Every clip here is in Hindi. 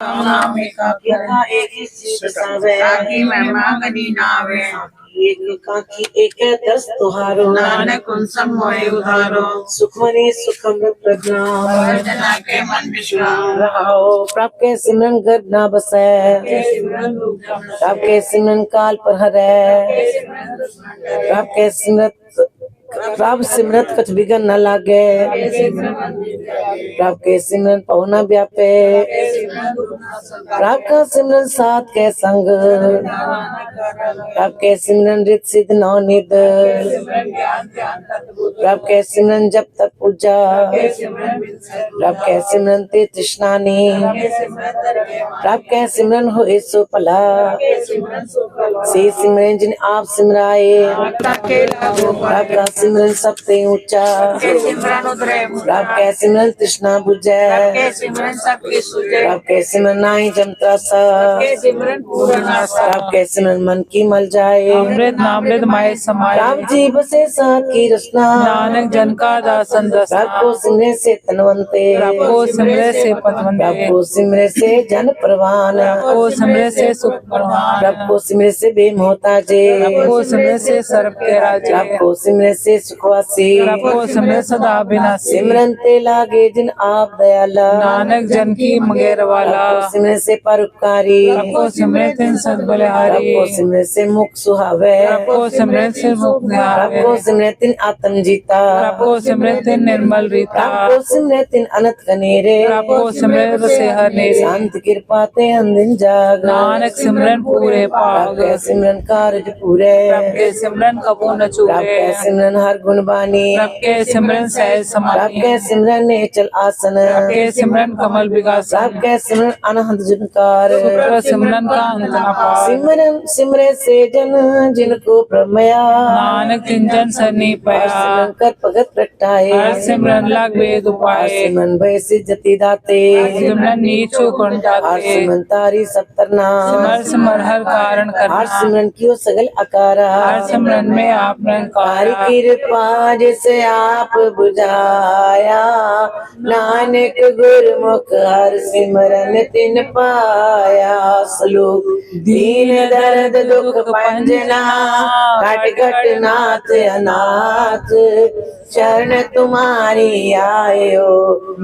नामे का एक साकी महिमा गनी नावे एक काकी एक दस तुहारो नानक उनसम मोए उधारो सुखमनी सुखम प्रज्ञा जना के मन विश्राम रहो प्रभ के सिमरन गर्भ ना बसै प्रभ के सिमरन काल पर हरै प्रभ सिमरत कछ बिगन न लागे प्रभ के सिमरन पहुना व्यापे प्रभ का सिमरन साथ के संग प्रभ के सिमरन रित सिद्ध नवनिध प्रभ के सिमरन जब तक पूजा प्रभ के सिमरन तीर्थ स्नानी प्रभ के सिमरन हो सो भला से सिमरन जिन आप सिमराए प्रभ का सिमरन सबसे ऊंचा प्रभ के सिमरन तृष्णा बुझै प्रभ के सिमरन नाई जमता सा प्रभ के सिमरन मन की मल जाए अमृत नामृत माय समाए राम जी बसे साथ की रचना नानक जन का दासन दसना प्रभ को सिमरे से तनवंते प्रभ को सिमरे से पतवंते प्रभ को सिमरे से जन प्रवान प्रभ को सिमरे से सुख परवान प्रभ को सिमरे से बेमोहताजे प्रभ को सिमरे से सर्व के राजे प्रभ को सिमरे से सुखवासी प्रभ को सिमरे सदा बिनासी सिमरन ते लागे जिन आप दयाला नानक जन की मगेर वाला प्रभ को सिमरे से परोपकारी प्रभ को सिमरे तिन सद प्रभ बलिहारी को सिमरे से मुख सुहावे प्रभ को सिमरे से मुख प्रभ निहारे को सिमरे तिन आत्म जीता प्रभ को सिमरे तिन निर्मल रीता प्रभ को सिमरे तिन अनंत कनेरे प्रभ को सिमरे से हर नेरे शांत कृपा ते अंदिन जाग नानक सिमरन पूरे प्रभ पाग के सिमरन कारज पूरे प्रभ के सिमरन कबू न प्रभ चूके के सिमरन हर गुण बानी प्रभ के सिमरन सहज प्रभ समानी के सिमरन नेचल आसन प्रभ के सिमरन कमल विकास प्रभ के सिमरन अनहद जुनकार प्रभ सिमरन का अंत न पार सिमरन सिमरे से जन जिनको प्रमया नानक तिंजन सरनी पया सिमरन कर भगत प्रगटाए हर सिमरन लाग वेद उपाय सिमरन भय सिद्धति दाते सिमरन नीचो हर कुंटाते सिमरन तारी सप्तरना सिमर सिमर हर कारण हर करना सिमरन कियो सगल अकारा हर सिमरन में आप हर निरंकार कृपा जिसे आप बुझाया नानक गुरमुख हर सिमरन तिन पाया श्लोक दीन दर्द दुख पंजना घट घट नाथ अनाथ शरण तुम्हारी आयो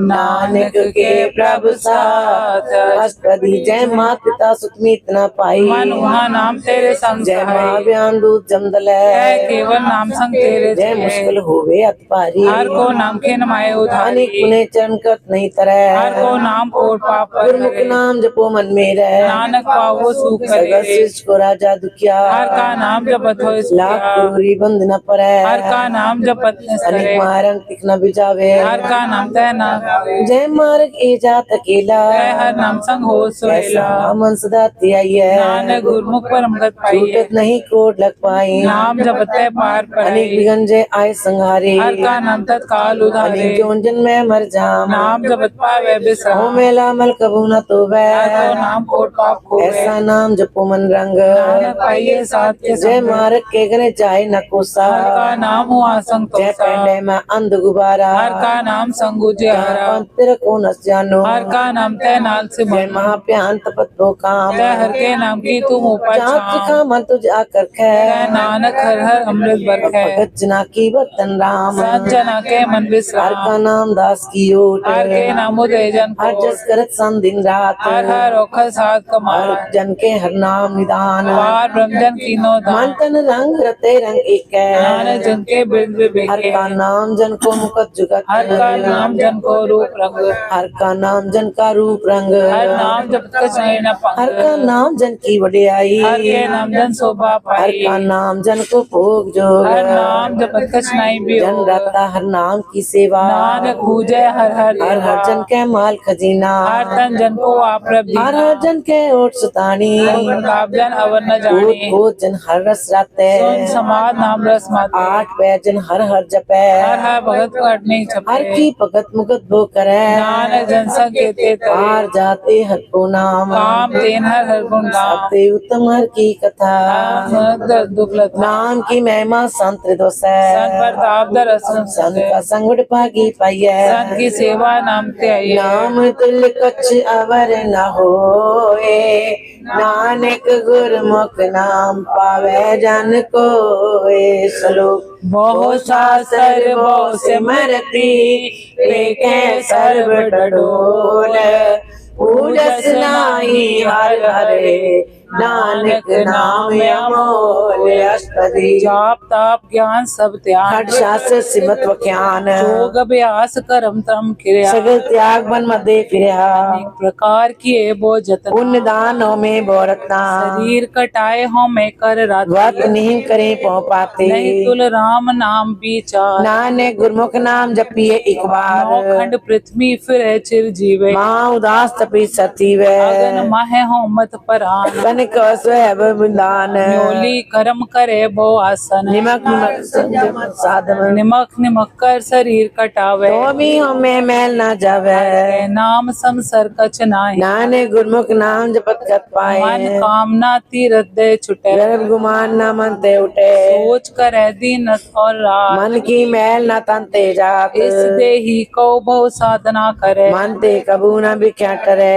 नानक के प्रभु साथ अष्टपदी जय मात पिता सुख मीत न पाई मन वहाँ नाम तेरे संग जय माँ सहाय बयान दूत जमदल है केवल नाम संग तेरे जय मुश्किल होवे अत पारी हर को नाम के नमाए उधारी अनेक पुने चरण कट नहीं तरह हर को नाम कोट पाप पर गुरमुख करे नाम जपो मन में रह नानक पावो सुख सगल करे सृष्टि को राजा दुखिया हर का नाम जपत हो लाख क्रूरी बंद न पड़े हर का नाम जपत न अनेक सरे मारंग तिख न बिजावे हर का नाम तय ना गावे जय मार्ग ए जात अकेला तय हर नाम संग हो सोहेला मन सदा त्याइए नानक गुरमुख परम गत पाइए छूटत नहीं कोट लग पाई नाम जपत है पार अनेक पाई विघन जय आय संहारे हर का नाम तत्काल उधारे अनेक जोन में मर जाम नाम जपत पावे हो बिसराम मेला मल कबू न तो हर को नाम कोट पाप खोवे ऐसा नाम जपो मन रंग नानक पाइए साथ के जय संग मार्ग के गने जाए न कोसा हर का नाम हो आसंग जय तोसा पेंडे में अंध गुबारा हर का नाम संगुजे हरा पंतर को नस जानो हर का नाम तय नाल से जय मन महाप्यान तपत दो काम तय हर के नाम की तुम ऊपर चाँद छाम का मन तुझ आकर खे तय नानक हर हर अमृत बरख है भगत जना की बतन राम सज्जना के मन हर विश्राम का नाम दास की ओट हर के नाम उदयजन हर को जस करत सन दिन रात हर हर ओखल साथ कमान हर जन के हर नाम निदान पार ब्रह्मजन कीनो मन दान तन रंग रते रंग एक नानक जन के बिरद हर विवेके का नाम जन को मुकत जुगत हर का नाम जन को रूप रंग हर का नाम जन का रूप रंग हर नाम जब तक चाहे न हर पंग का नाम जन की वडियाई हर के नाम जन शोभा हर पाई का नाम जन को भोग जोग हर नाम जब तक नहीं भी जन हो रता हर नाम की सेवा नानक पूजे हर हर हर हर जन के माल खजीना हर तन जन को आप रब हर हर जन के ओट सुतानी प्रताप जन अवर न भूत जाने भूत जन हर रस राते सुन समाज नाम रस माते आठ पैर जन हर हर जपे हर हर भगत कट नहीं हर छपे की भगत मुगत भो करे नानक जन संग केते तरे हार जाते हर को नाम काम तेन हर हर गुण गाम सबसे उत्तम हर की कथा दुखलत नाम की महिमा संत दोष संत प्रताप दरस संत का संगुड़ पागी पाइय संत की सेवा नाम ते आइए नाम तुल कछ अवर न होए नानक गुरमुख नाम पावे जन कोए श्लोक बहु शास्त्र बहु सिमरती पेखे सर्व डडोल पूजस नाही हर हरे नानक नाम अमोल अष्टपदी जाप ताप ज्ञान सब त्याग हठ शास्त्र सिमत वख्यान योग अभ्यास कर्म तम क्रिया सगल त्याग बन मदे फिरया अनेक प्रकार किए बो जतन पुण्य दान हो में बोरतना शरीर कटाए हो मैं कर रात वत नहीं करे पौ पाते नहीं तुल राम नाम विचार नानक गुरमुख नाम जपिए एक बार नौखंड पृथ्वी फिर चिर जीवे माँ उदास तपी सती वे अगन माहे हो मत परान कनक स्वैभ बिंदान न्योली कर्म करे बो आसन निमक निमक संजम साधन निमक निमक कर शरीर कटावे तो भी हमें मैल न जावे नाम संसर कछ नाही नानक गुरमुख नाम जपत गत मन पाए कामना तीरथ दे छुटे गर्भ गुमान न मनते उठे सोच कर दीनत और रात मन की मैल न तनते जात इस देही को बहु साधना करे मनते कबू न बिख्या टरे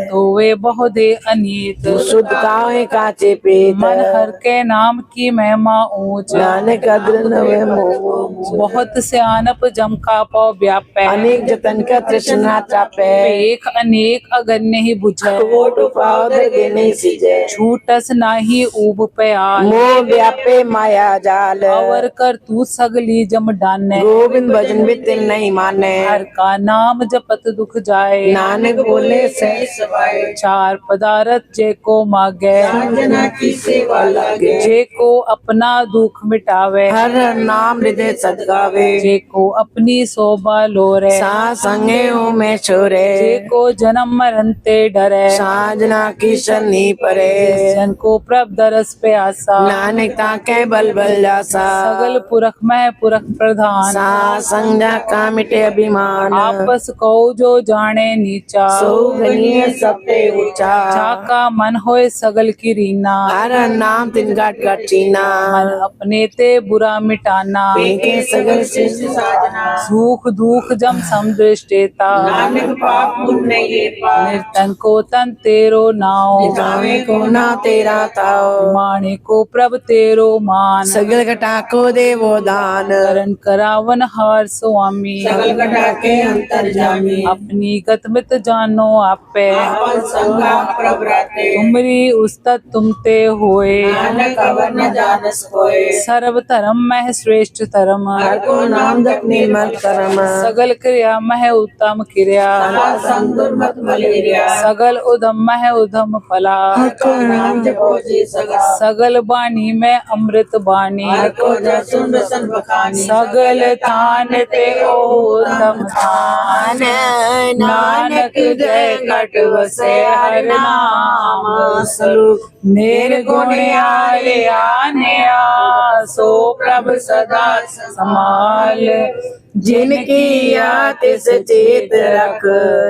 तो वे बहु दे अनीत शुद्ध कावे काचे पेत मन हर के नाम की महिमा ऊंच नानक अद्र नवे मोह बहुत सियानप जम का पौ व्यापै अनेक जतन का तृष्णा चापे एक अनेक अगन्य ही बुझै कोट पाव दगे नहीं सीजे छूटस नाही ऊब प्याल मोह व्यापे माया जाल अवर कर तू सगली जम डाने गोविंद भजन भी तिल नहीं माने हर का नाम जपत दुख जाए नानक बोले सही सवाए चार पदारथ जे को मागे जना की सेवा लागे जे को अपना दुख मिटावे हर नाम हृदय सदगावे जे को अपनी शोभा लोरे सा संगे हो में छोरे जे को जन्म मरण ते डरे साजना की शनि परे जन को प्रभ दरस पे आसा नानक ताके बल बल जासा सगल पुरख में पुरख प्रधान सा संज्ञा का मिटे अभिमान आपस को जो जाने नीचा सो गनिए सबते ऊंचा जाका मन होए सगल की रीना हर नाम तिन गाट का चीना मन अपने ते बुरा मिटाना पेके सगल शिष्ट साजना सुख दुख जम समदृष्टेता नानक पाप पुण्य ये पार निर्तन को तन तेरो नाव गावे को ना तेरा ताओ माणे को प्रभ तेरो मान सगल घटा को देवो दान करण करावन हार स्वामी सगल घटा के अंतर जामी अपनी गतमित जानो आपे आपन संगा प्रभराते तुमरी उस्तत तुमते होए नानक अवर न जानस कोय सर्व धर्म मह श्रेष्ठ धर्म हर को नाम जप निर्मल करम सगल क्रिया मह उत्तम क्रिया सदा संतुर मत मलेरिया सगल उधम मह उधम फला हर को नाम जपो जी सगा सगल बानी में अमृत बानी हर को जसुन बसन बखानी सगल थान ते उत्तम थान नानक जय कट वसे हर नाम स्वरूप निर्गुण आले आने सो प्रभ सदा समाल जिनकी आतिश चेत रख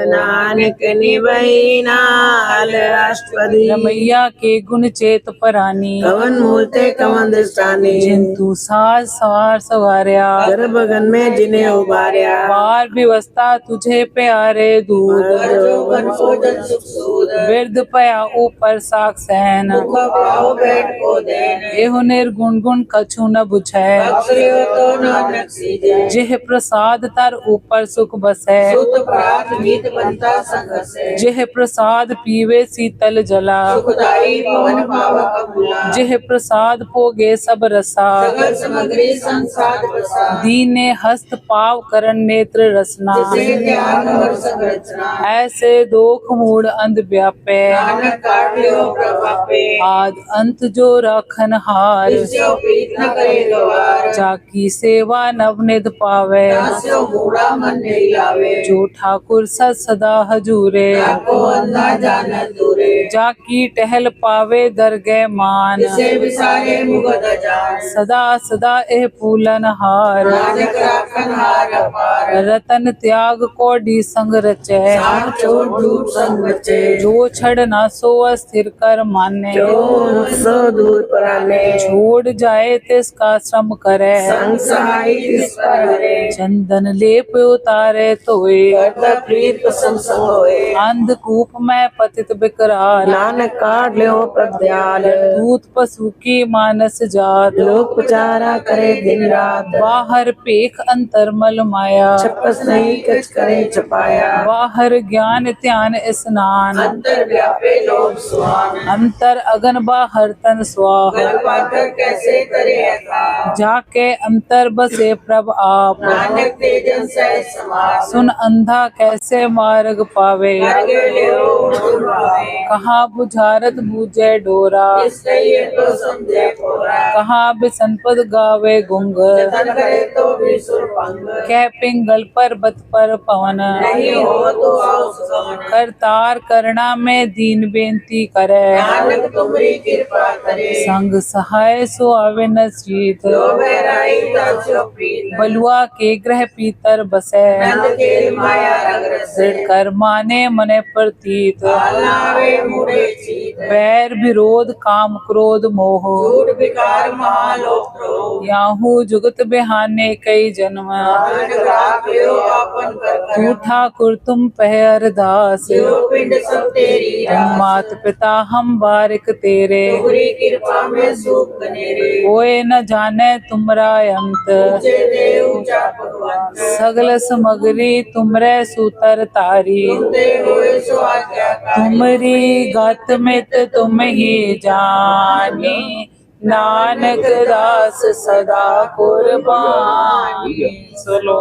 नानक निभई नाल अष्टपदी रमैया के गुण चेत परानी कवन मूलते कवन दृष्टानी जिंतु साज सवार सवार्या गर्भगन में जिन्हें उबार्या बार व्यवस्था तुझे प्यारे दूध जोगन भोजन सुख सूद वृद्ध पया ऊपर साक सहन मुख पाओ बैठ को देन एहु निर्गुण गुण कछु न बुझै बख्शियो तो नानक सीजे जिह प्रसाद तर ऊपर सुख बसै सुत प्रात मीत बनता संघस है जिह प्रसाद पीवे शीतल जला सुखदाई पवन पावक बुला जिह प्रसाद भोगे सब रसा सगल सामग्री संसार बसा दीने हस्त पाव करण नेत्र रसना जिसे त्याग और संरचना ऐसे दोख मूड अंध व्यापे नानक काटियो प्रभापे आद अंत जो राखन हार जिसको प्रीत न करे गवार जाकी सेवा नवनिध पावे दास्यो मूढ़ा मन नहीं लावे। जो ठाकुर सत सदा हजूरे ताको अंधा जानत दूरे। जाकी टहल पावे दरगह मान जिसे विसारे मुगद जान। सदा सदा एह फूलन हार नानक राखन हार अपार। रतन त्याग कोडी संग रचे साथ छोड़ झूठ संग बचे। जो छड़ ना सो अस्थिर कर माने जो सो दूर पराने छोड़ जाए तिसका श्रम करे संग सहाय तिस पर हरे चंदन लेप उतारे तोए करता प्रीत कुसुम संग होए अंधकूप में पतित बिकराल नानक काट लो प्रदयाल दूत पशु की मानस जात लोक पुचारा करे दिन रात बाहर पेख अंतर मल माया छपस नहीं कच करे छपाया बाहर ज्ञान ध्यान स्नान अंतर व्यापे लोक स्वान। अंतर अगन बाहर तन स्वाह गल पाकर कैसे करे था। जाके अंतर बसे प्रभ आप नानक तेजन सह समास। सुन अंधा कैसे मार्ग पावे आगे ले उड़वावे। कहाँ बुझारत बूझे डोरा इसलिए तो समझे कोरा। कहाँ बिसनपद गावे गुंग जतन करे तो भी सुरपंग। कह पिंगल पर बत पर पवन नहीं हो तो आओ सुगमन। करतार करना में दीन बेनती करे नानक तुम्हारी कृपा करे। संग सहाय सो आवे न शीत जो बहराई तस्यो प्रीत। बलुआ के ग्रह पीतर बसे नंद के माया रग रसे। दृढ़ कर माने मने प्रतीत लावे मुड़े चीत। बैर विरोध काम क्रोध मोह झूठ विकार महालोक क्रोध। याहू जुगत बिहाने कई जन्म नानक राखियो आपन कर तू करम। ठाकुर तुम पह अरदास जो पिंड सब तेरी रास। मात पिता हम बारिक तेरे तुम्हारी कृपा में सुख कनेरे। कोई न जाने तुमरा अंत ऊंचे देव ऊंचा भगवंत। सगल समगरी तुमरे सूतर तारी सुनते हुए सो आज्ञाकारी। तुमरी गत मित तुम ही जानी नानक दास सदा कुर्बानी सुनो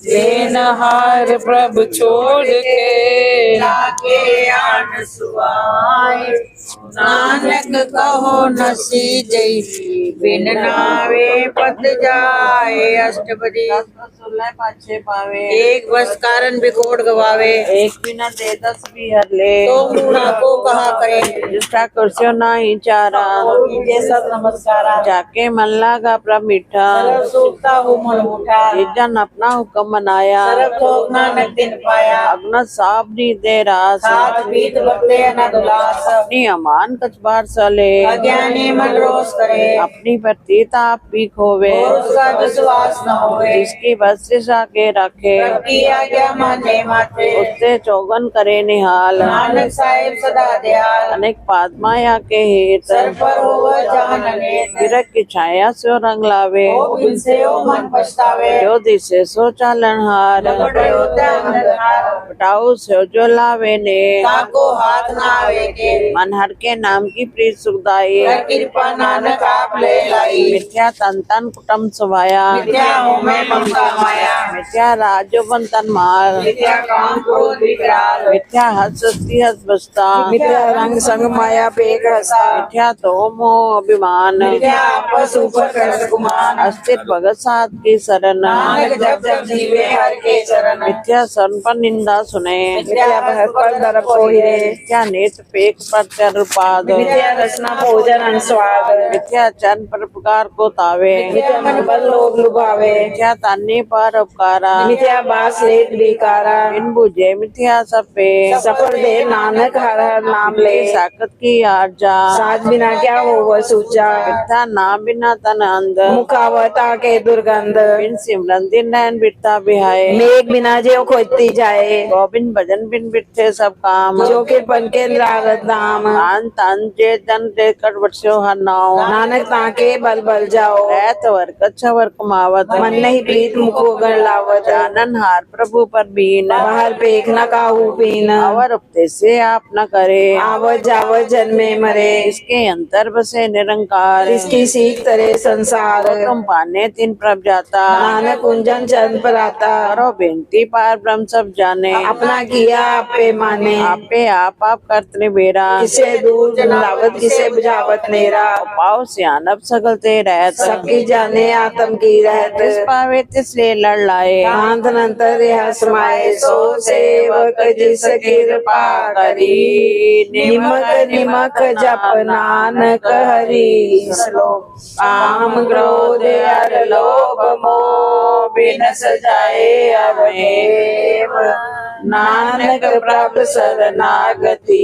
देनहार प्रभु छोड़ के लाके आन सुआए। नानक कहो न सीजई। बिन नावे पत जाए। अष्टपदी पाछे पावे। एक बस कारण बिखोड़ गवावे। एक बिना दे दस भी हर ले तो मूढ़ा को कहा करे। जिसका कुर्सियों ना ही चारा कीजिए सब नमस्कारा। जाके मन लागा प्रभ मीठा सरब सूखता हो मन उठा। जन अपना हुक्म मनाया सरब थोक नानक दिन पाया। अग्न साब नी दे रास साथ बीत बदले न दुलास। अपनी अमान कच बार सले अज्ञानी मन रोष करे। अपनी प्रतीता आप भी खोवे और उसका विश्वास न होवे। जिसकी बस के रखे प्रभु आज्ञा माने माते। उससे चौगन करे निहाल नानक साहिब सदा दयाल। अनेक पादमाया के हेत सर पर हो जान अनेक। गिरक की छाया सो रंग लावे ओ बिन से ओ मन पछतावे। जो दिसे सो चालन हार लपटे होते अंधकार। बटाऊ सो जो लावे ने ताको हाथ न आवे के। मन हर के नाम की प्रीत सुखदाई कर कृपा नानक आप ले लाई। मिथ्या तन तन कुटुम सुभाया मिथ्या हो मैं ममता माया। मिथ्या राजो बंतन मार मिथ्या काम क्रोध विकराल। मिथ्या हस हस बसता मिथ्या रंग संग माया पेक हसा। मिथ्या तो मोह अभिमान मिथ्या आपस ऊपर कर गुमान। अस्थिर भगत साथ की शरण नानक जब जब जीवे हर के चरण। मिथ्या सन पर निंदा सुने मिथ्या भय पर दर पोहिरे। मिथ्या नेत्र पेक पर चर पाद मिथ्या रचना भोजन अनुस्वाद। मिथ्या चरण पर प्रकार को तावे मिथ्या मन बल लोभ लुभावे। मिथ्या तान्य पर उपकारा मिथ्या बास लेत बिकारा। बिन बुझे मिथ्या सपे सफल दे नानक हर हर नाम ले। साकत की आर्जा साथ बिना क्या हो वह सूचा। मिथ्या नाम बिना तन अंध मुखावता के दुर्गंध। बिन सिमरन दिन नैन बिरता बिहाए मेघ बिना जो खोजती जाए। गोबिंद भजन बिन बिरथे सब काम जो के पन के लागत दाम। तान तान जे जन दे कर बरस्यो हर नाव नानक ताके बल बल जाओ। ऐत वर्क अच्छा वर्क मावत मन नहीं प्रीत मुखो गण लावत। जानन हार प्रभु पर बीन बाहर पेख न काहू पीन। अवर उपते से आप न करे आवत जावत जन्मे मरे। इसके अंतर बसे निरंकार प्रकार इसकी सीख तरे संसार तुम पाने तीन प्रभ जाता नानक कुंजन चंद पर आता करो बेनती पार ब्रह्म सब जाने अपना किया आपे माने आपे आप करतने बेरा किसे दूर लावत किसे बुझावत मेरा पाओ सियानब सगलते रहत सबकी जाने आत्म की तिस रहत पावे तिसरे लड़ लाए कांत नंतर यह समाये सो सेवक जिस कृपा करी निमक निमक जप नानक हरि श्लोक काम क्रोध अर लोभ मोह बिन सजाए अवयव नानक प्रभु शरणागति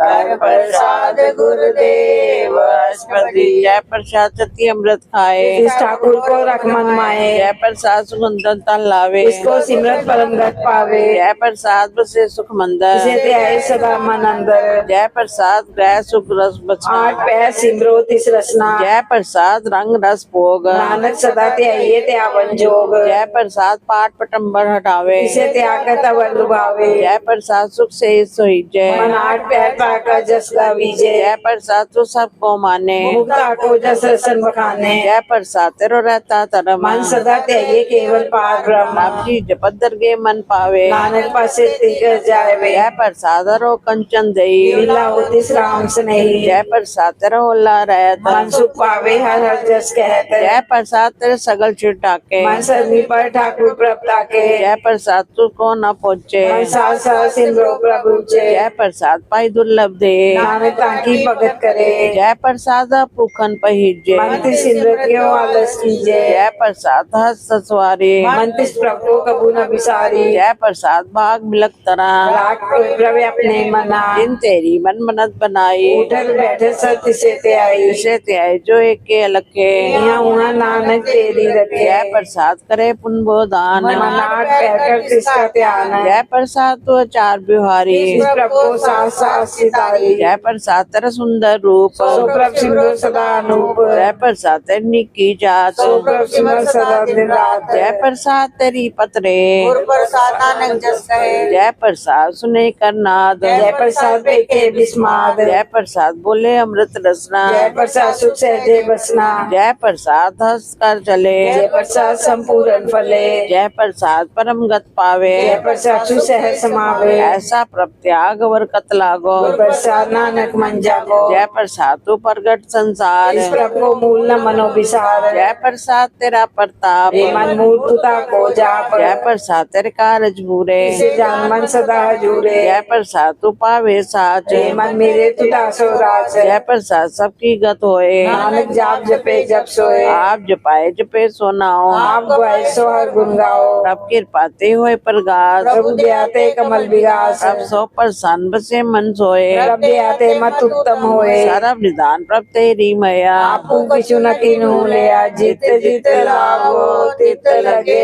कर प्रसाद गुरुदेव अस्पति जय प्रसाद सती अमृत खाए इस ठाकुर को रख मन माए जय प्रसाद सुगंधन तन लावे इसको सिमरत परम गत पावे जय प्रसाद बसे सुख मंदर इसे ध्याए सदा मन अंदर जय प्रसाद ग्रह सुख रस बचना आठ पैर सिमरो तिस रसना जय प्रसाद रंग रस भोग नानक सदा त्याइये त्यावन जोग जय प्रसाद पाठ पटम्बर हटावे इसे त्याग तब लुभावे जय प्रसाद सुख से सोईजे मन आठ पैर पाकर जस गावीजे जय प्रसाद तू सबको माने मुक्ता को जस रसन बखाने जय प्रसाद तेरो रहता धर्म मन सदा त्याइये केवल पार ब्रह्म आप जी जपत दरगे मन पावे नानक पासे तिगर जाए वे जय प्रसाद रो कंचन दई लीला होती राम से नहीं जय प्रसाद तेरा ओला रहत मन सुख पावे हर हर जस कहत जय प्रसाद तेरे सगल छिटाके मन सरनी पर ठाकुर प्रभता के जय प्रसाद तू को न पहुँचे मन साथ साथ सिमरो प्रभु जे जय प्रसाद पाई दुर्लभ दे नानक ताकी भगत करे जय प्रसाद पूखन पहिजे मन तिस सिमरत के आलस कीजे जय प्रसाद हस ससवारी मन तिस प्रभु को कबू न बिसारी जय प्रसाद भाग मिलक तरह राख प्रभु अपने मना जिन तेरी मन मनत बनाई उठल बैठे सब तिसे ते आई इसे त्याय जो एक के अलखे यहाँ वहाँ नानक तेरी रखे जय प्रसाद करे पुण्य दान मन आठ पैकर तिसका ध्यान जय प्रसाद तो चार बिहारी इस प्रभु को साथ साथ सितारी जय प्रसाद तेरा सुंदर रूप सो प्रभु सिमरो सदा अनूप जय प्रसाद तेरी निकी जात सो प्रभु सिमर सदा दिन रात जय प्रसाद तेरी पत्रे प्रसाद नानक जस कहे जय प्रसाद सुने करनाद जय प्रसाद बेके बिस्माद जय प्रसाद बोले अमृत रसना जय प्रसाद सुख सहजे बसना जय प्रसाद हंस कर चले जय प्रसाद संपूर्ण फले जय प्रसाद परम गत पावे जय प्रसाद सुसह समावे ऐसा प्रत्याग वर कत लागो जय प्रसाद नानक मन जागो जय प्रसाद तू प्रगट संसार इस प्रभु को मूल न मनो विसार जय प्रसाद तेरा प्रताप हे मन मूर्खता को जाप जय प्रसाद तेरे कारज पूरे इसे जान मन सदा जुरे जय प्रसाद तू पावे साच हे मन मेरे तू दासो राज जय प्रसाद सबकी गत होए नानक जाप जपे जप सोए आप जपाए जपे सोनाओ आप गाए सो हर गुण गाओ प्रभ कृपाते होए प्रगास प्रभु दयाते कमल विगास प्रभ सो प्रसन्न बसे मन सोए प्रभु दयाते मत उत्तम होए सर्व निदान प्रभ तेरी मया आपू किछु न किन्हु लिया जित जित लावो तित लगे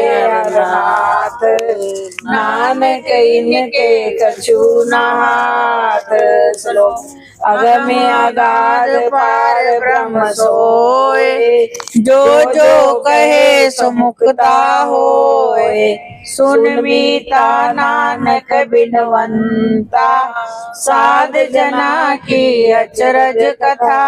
हाथ नानक इनके कछु न हाथ श्लोक अगर में अगाध पार ब्रह्म सोए जो जो कहे सो मुक्ता होए सुन मीता नानक बिनवंता साध जना की अचरज कथा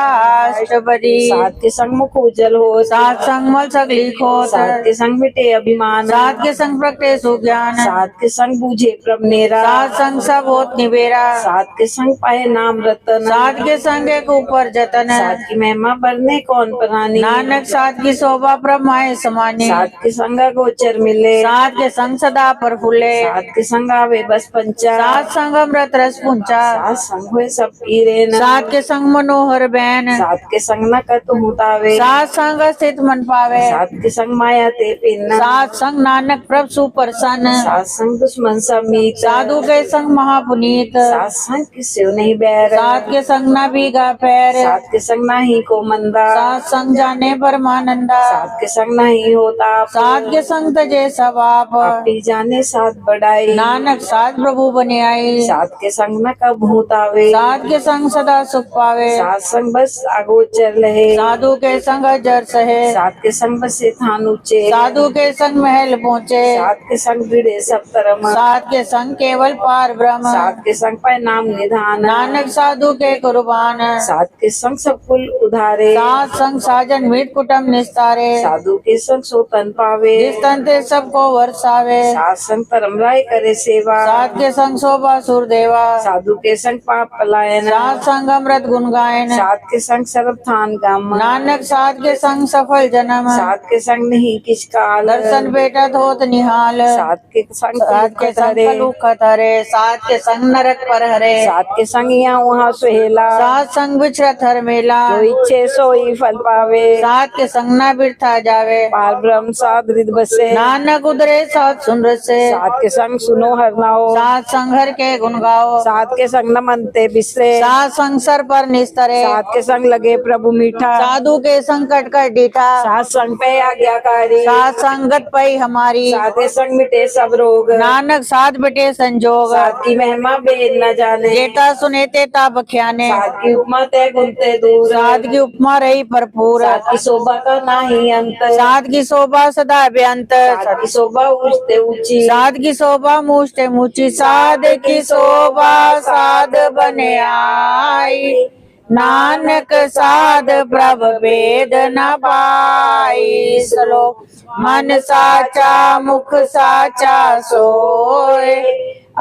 अष्टपदी साध के संग मुख उज्जल हो सात संग मल सगली खो साध के संग मिटे अभिमान सात के संग प्रगटे सुज्ञान साध के संग बूझे प्रभ नेरा सात संग सब होत निबेरा साध के संग पाए नाम रतन सात के संग एक ऊपर जतन साध की महिमा बढ़ने कौन प्राणी नानक सात की शोभा ब्रह्माए समानी साध के संग गोचर मिले सात के संग सदा पर फूले साध के संग आवे बस पंचा सात संग अमृत रस पुंचा साध संग हुए सब पीरे न सात के संग मनोहर बैन साध के संग न कत मुतावे सात संग स्थित मन पावे साध के संग माया ते पिन सात संग नानक प्रभ सुप्रसन्न साध संग दुश्मन समीत साधु के संग महापुनीत साध संग किसे नहीं बैर सात के संग न भीगा पैर साध के संग नहीं को मंदा सात संग जाने परमानंदा साध के संग नहीं होता सात के संग तजे सब आप आपी जाने साध बढ़ाई नानक सात प्रभु बने आई साध के संग न कब भूतावे सात के संग सदा सुख पावे साध संग बस अगोचर रहे साधु के संग जर सहे साध के संग बस थान ऊंचे साधु के संग महल पहुँचे साध के संग भिड़े सब तरम सात के संग केवल पार ब्रह्म साध के संग पाए नाम निधान नानक साधु के कुर्बान साध के संग सब कुल उधारे। सात संग साजन मीत कुटुम निस्तारे। साधु के संग सो तन पावे। जिस तन ते सबको वर्षावे। सात संग धर्म राय करे सेवा। सात के संग शोभा सुर देवा। साधु के संग पाप पलायन। सात संग अमृत गुण गायन। सात के संग सर्व थान गम। नानक सात के संग सफल जन्म। सात के संग नहीं किस काल। दर्शन बेटा होत निहाल। सात के संग सात के संग कलुखत हरे। सात के संग नरक पर हरे। सात के संग यहाँ वहाँ सुहेला। सात संग बिछरत हर मेला। जो इच्छे सोई फल पावे। सात के संग ना बिरथा जावे। पार ब्रह्म सात हृदय बसे। नानक उदरे सात सुन रसे। सात के संग सुनो हर नाओ। सात संग हर के गुण गाओ। सात के संग न मनते बिसरे। सात संग सर पर निस्तरे। सात के संग लगे प्रभु मीठा। साधु के संकट कर डीठा। सात संग पे आज्ञाकारी। सात संगत पई हमारी। सात के संग मिटे सब रोग। नानक सात बिटे संजोग। सात की महिमा भेद न जाने। जेता सुने तेता बख्याने। सात की उपमा तय गुनते दूर। सात की उपमा रही भरपूर। सात की शोभा का नाही अंत। सात की शोभा सदा बेअंत। सात की शोभा ऊंचते ऊंची। सात की शोभा मूछते मूची। साध की शोभा साध बने आई। नानक साध प्रभ भेद न पाई। श्लोक मन साचा मुख साचा सोए।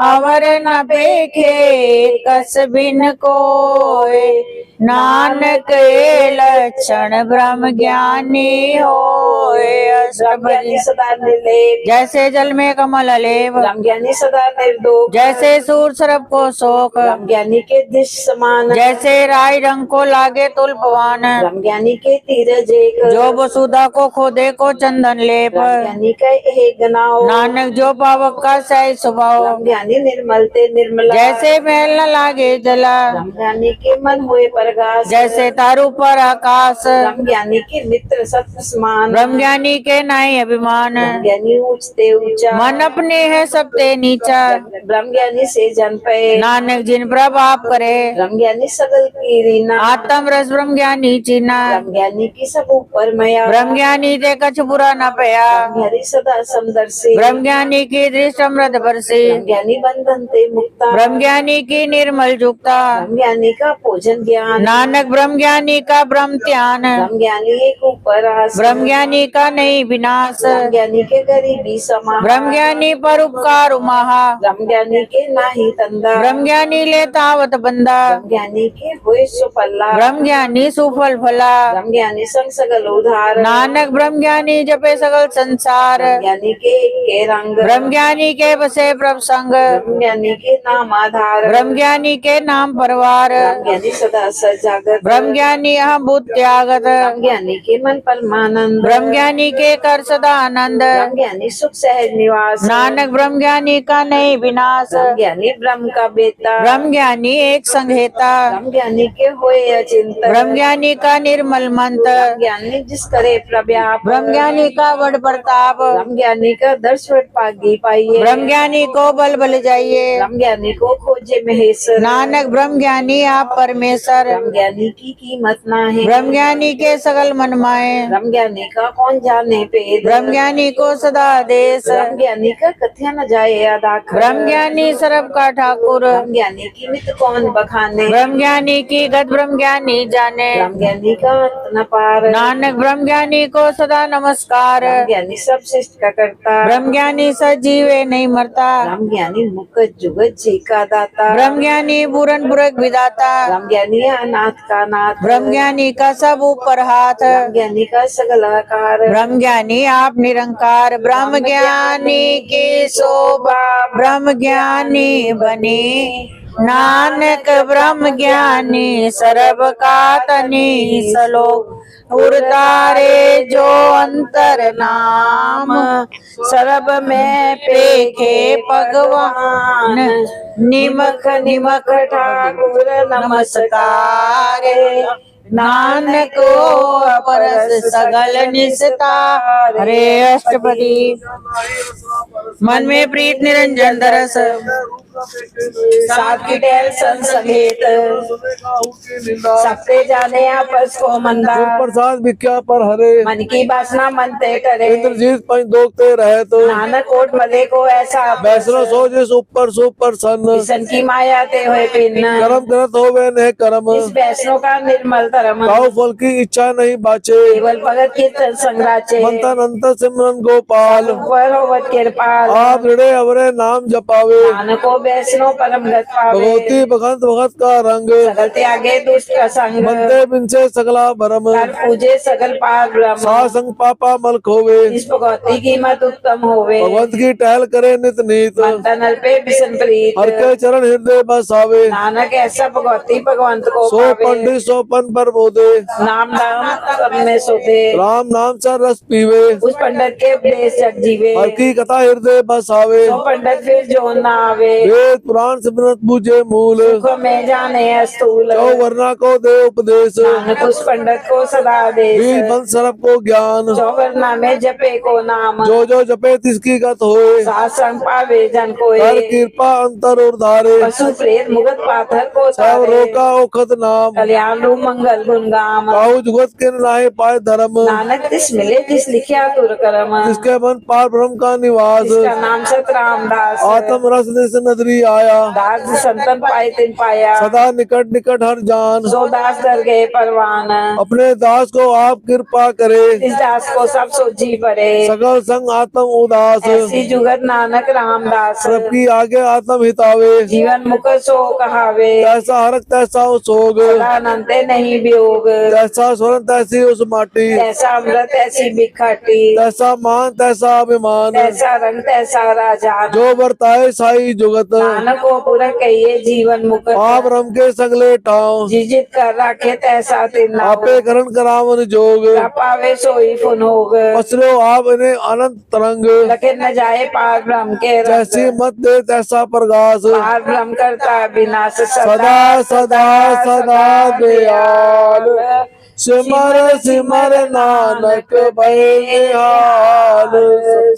अवर न पेखे कस बिन कोय। नानक ये लक्षण ब्रह्म ज्ञानी होए। ब्रह्मज्ञानी सदा निर्लेप। जैसे जल में कमल लेप। ब्रह्मज्ञानी सदा निर्दोष। जैसे सूर सरप को शोक। ब्रह्मज्ञानी के दिश समान। जैसे राय रंग को लागे तुल्पवान। ब्रह्मज्ञानी के तीरज एक। जो वसुधा को खोदे को चंदन लेप। ब्रह्मज्ञानी का एक गनाओ। नानक जो पावक का सही स्वभाव। ब्रह्मज्ञानी निर्मल ते निर्मला। जैसे महल न लागे जला। ब्रह्मज्ञानी के मन हुए प्रकाश। जैसे तारू पर आकाश। ब्रह्मज्ञानी के मित्र सत्य समान। ब्रह्मज्ञानी के नाई अभिमान। ब्रह्मज्ञानी ऊंचते ऊंचा। मन अपने है सबते नीचा। ब्रह्मज्ञानी से जन पे। नानक जिन प्रभ आप करे। ब्रह्मज्ञानी सकल की रीना। आत्म रस ब्रह्मज्ञानी चीना। ब्रह्मज्ञानी की सब ऊपर मया। ब्रह्मज्ञानी ते कछ बुरा न पया। ब्रह्मज्ञानी सदा समदर्शी। ब्रह्मज्ञानी की दृष्टि अमृत बरसी। ब्रह्मज्ञानी बंधन ते मुक्ता। ब्रह्मज्ञानी की निर्मल जुक्ता। ब्रह्मज्ञानी का भोजन ज्ञान। नानक ब्रह्मज्ञानी का ब्रह्म ध्यान। ब्रह्मज्ञानी एक ऊपर आस। ब्रह्मज्ञानी का नहीं विनाश। ब्रह्मज्ञानी के गरीबी समा। ब्रह्मज्ञानी पर उपकार महा। ब्रह्मज्ञानी के नाही तंदा। ब्रह्मज्ञानी ले तावत बंदा। ब्रह्मज्ञानी के हुए सुफला। ब्रह्मज्ञानी सुफल फला। ब्रह्मज्ञानी संग सगल उधार। नानक ब्रह्मज्ञानी जपे सगल संसार। ब्रह्मज्ञानी के एक रंग। ब्रह्मज्ञानी के बसे प्रभ संग। ब्रह्मज्ञानी के नाम आधार। ब्रह्मज्ञानी के नाम परवार। ब्रह्मज्ञानी सदा सजागत। ब्रह्मज्ञानी अहम भूत त्यागत। ब्रह्मज्ञानी के मन परमानंद। ब्रह्मज्ञानी के कर सदा आनंद। ब्रह्मज्ञानी सुख सहज निवास। नानक ब्रह्मज्ञानी का नहीं विनाश। ब्रह्मज्ञानी ब्रह्म का बेटा। ब्रह्मज्ञानी एक संहेता। ब्रह्मज्ञानी के होए अचिंत। ब्रह्मज्ञानी का निर्मल मंत्र। ब्रह्मज्ञानी जिस करे प्रव्याप। ब्रह्मज्ञानी का बड़ प्रताप। ब्रह्मज्ञानी का दर्शन पागी पाइए। ब्रह्मज्ञानी को बल बल जाइए। ब्रह्मज्ञानी को खोजे महेश्वर। नानक ब्रह्मज्ञानी आप परमेश्वर। ब्रह्मज्ञानी की कीमत ना है। ब्रह्मज्ञानी के सगल मन माए। ब्रह्मज्ञानी का कौन जाने पेद। ब्रह्मज्ञानी को सदा आदेश। ब्रह्मज्ञानी का कथ्या न जाए अदाख। ब्रह्मज्ञानी सरब का ठाकुर। ब्रह्मज्ञानी की मित कौन बखाने। ब्रह्मज्ञानी की गत ब्रह्मज्ञानी जाने। ब्रह्मज्ञानी का अंत न पार। नानक ब्रह्मज्ञानी को सदा नमस्कार। ब्रह्मज्ञानी सब शिष्ट का करता। ब्रह्मज्ञानी सजीवे नहीं मरता। ब्रह्मज्ञानी मुकत जुगत जी का दाता। ब्रह्मज्ञानी बुरन बुरक विदाता। ब्रह्मज्ञानी अनाथ का नाथ। ब्रह्मज्ञानी का सब ऊपर हाथ। ब्रह्मज्ञानी का सगल आकार। ब्रह्मज्ञानी आप निरंकार। ब्रह्मज्ञानी की शोभा ब्रह्मज्ञानी बनी। नानक ब्रह्मज्ञानी सर्व का तनी। श्लोक उरतारे जो अंतर नाम। सर्व में पेखे भगवान। निमख निमख ठाकुर नमस्कार। नानक परस सगल निस्तार। हरे अष्टपदी मन में प्रीत निरंजन दरस सात की टेल सन समेत सबते जाने आपस को मंदा प्रसाद भिख्या पर हरे मन की वासना मनते करे इंद्रजीत पंच दोगते रहे तो नानक कोट मले को ऐसा वैष्णव सो जिस ऊपर सुपर सन किसन की माया ते हुए पिन्न कर्म करत होवे ने कर्म इस वैष्णव का निर्मल धर्म काउ फल की इच्छा नहीं बाचे केवल भगत कीर्तन संग्राचे मंथन अंतर सिमरन गोपाल ऊपर होवत कृपाल आप ऋणे अवरे नाम जपावे नानको वैष्णव परम गत पावे भगवती भगत भगत का रंग सगल त्यागे दुष्ट का संग बनते बिनसे सगला भरम कर पूजे सगल पार ब्रह्म सा संग पापा मल खोवे इस भगवती की मत उत्तम होवे भगवंत की टहल करे नित नीत मंथन पे बिसन प्रीत हर के चरण हृदय बसावे नानक ऐसा भगवती भगवंत को सो पावे पंडित सो पन पर बोधे नाम दाम सबने सोते राम नाम सा रस पीवे उस पंडित के उपदेश जग जीवे हर की कथा हृदय बसावे तो पंडित फिर जो न आवे वेद पुराण सिमरत पूजे मूल सुख में जाने स्थूल जो वर्णा को दे उपदेश नानक उस पंडित को सदा बीज देश बंद सरप को ज्ञान जो वर्णा में जपे को नाम जो जो जपे तिसकी गत होए सासंग पावे जन को कर कृपा अंतर उधारे पशु प्रेत मुगत पाथर को सब तारे रोका ओखत नाम कल्याण रूप मंगल गुण गाम काहू जुगत के नाहे पाए धर्म नानक तिस मिले जिस लिखिया तुर करम जिसके मन पार ब्रह्म का निवास जिसका नाम सत रामदास आत्म रस निस नदरी आया दास संतन पाए तिन पाया सदा निकट निकट हर जान सो दास दर गए परवान अपने दास को आप कृपा करे इस दास को सब सोची परे सकल संग आत्म उदास ऐसी जुगत नानक रामदास सबकी आगे आत्म हितावे जीवन मुख सो कहावे तैसा हरक तैसा उस सोग अनंते नहीं वियोग तैसा स्वरण तैसी उस माटी ऐसा अमृत ऐसी बिखटी तैसा मान तैसा अभिमान ऐसा रंग तैसा राजा जो बरताए साई जुगत नानक को पूरा कहिए जीवन मुख आप रम के सगले ठाव जिजित कर रखे तैसा तिन आपे करण करावन जोग पावे सोई फुन होग पसरो आप इन्हें अनंत तरंग लखे न जाए पार ब्रह्म के रंग जैसी मत दे तैसा प्रकाश पार ब्रह्म करता विनाश सदा सदा सदा दयाल सिमर सिमर नानक बलिहाल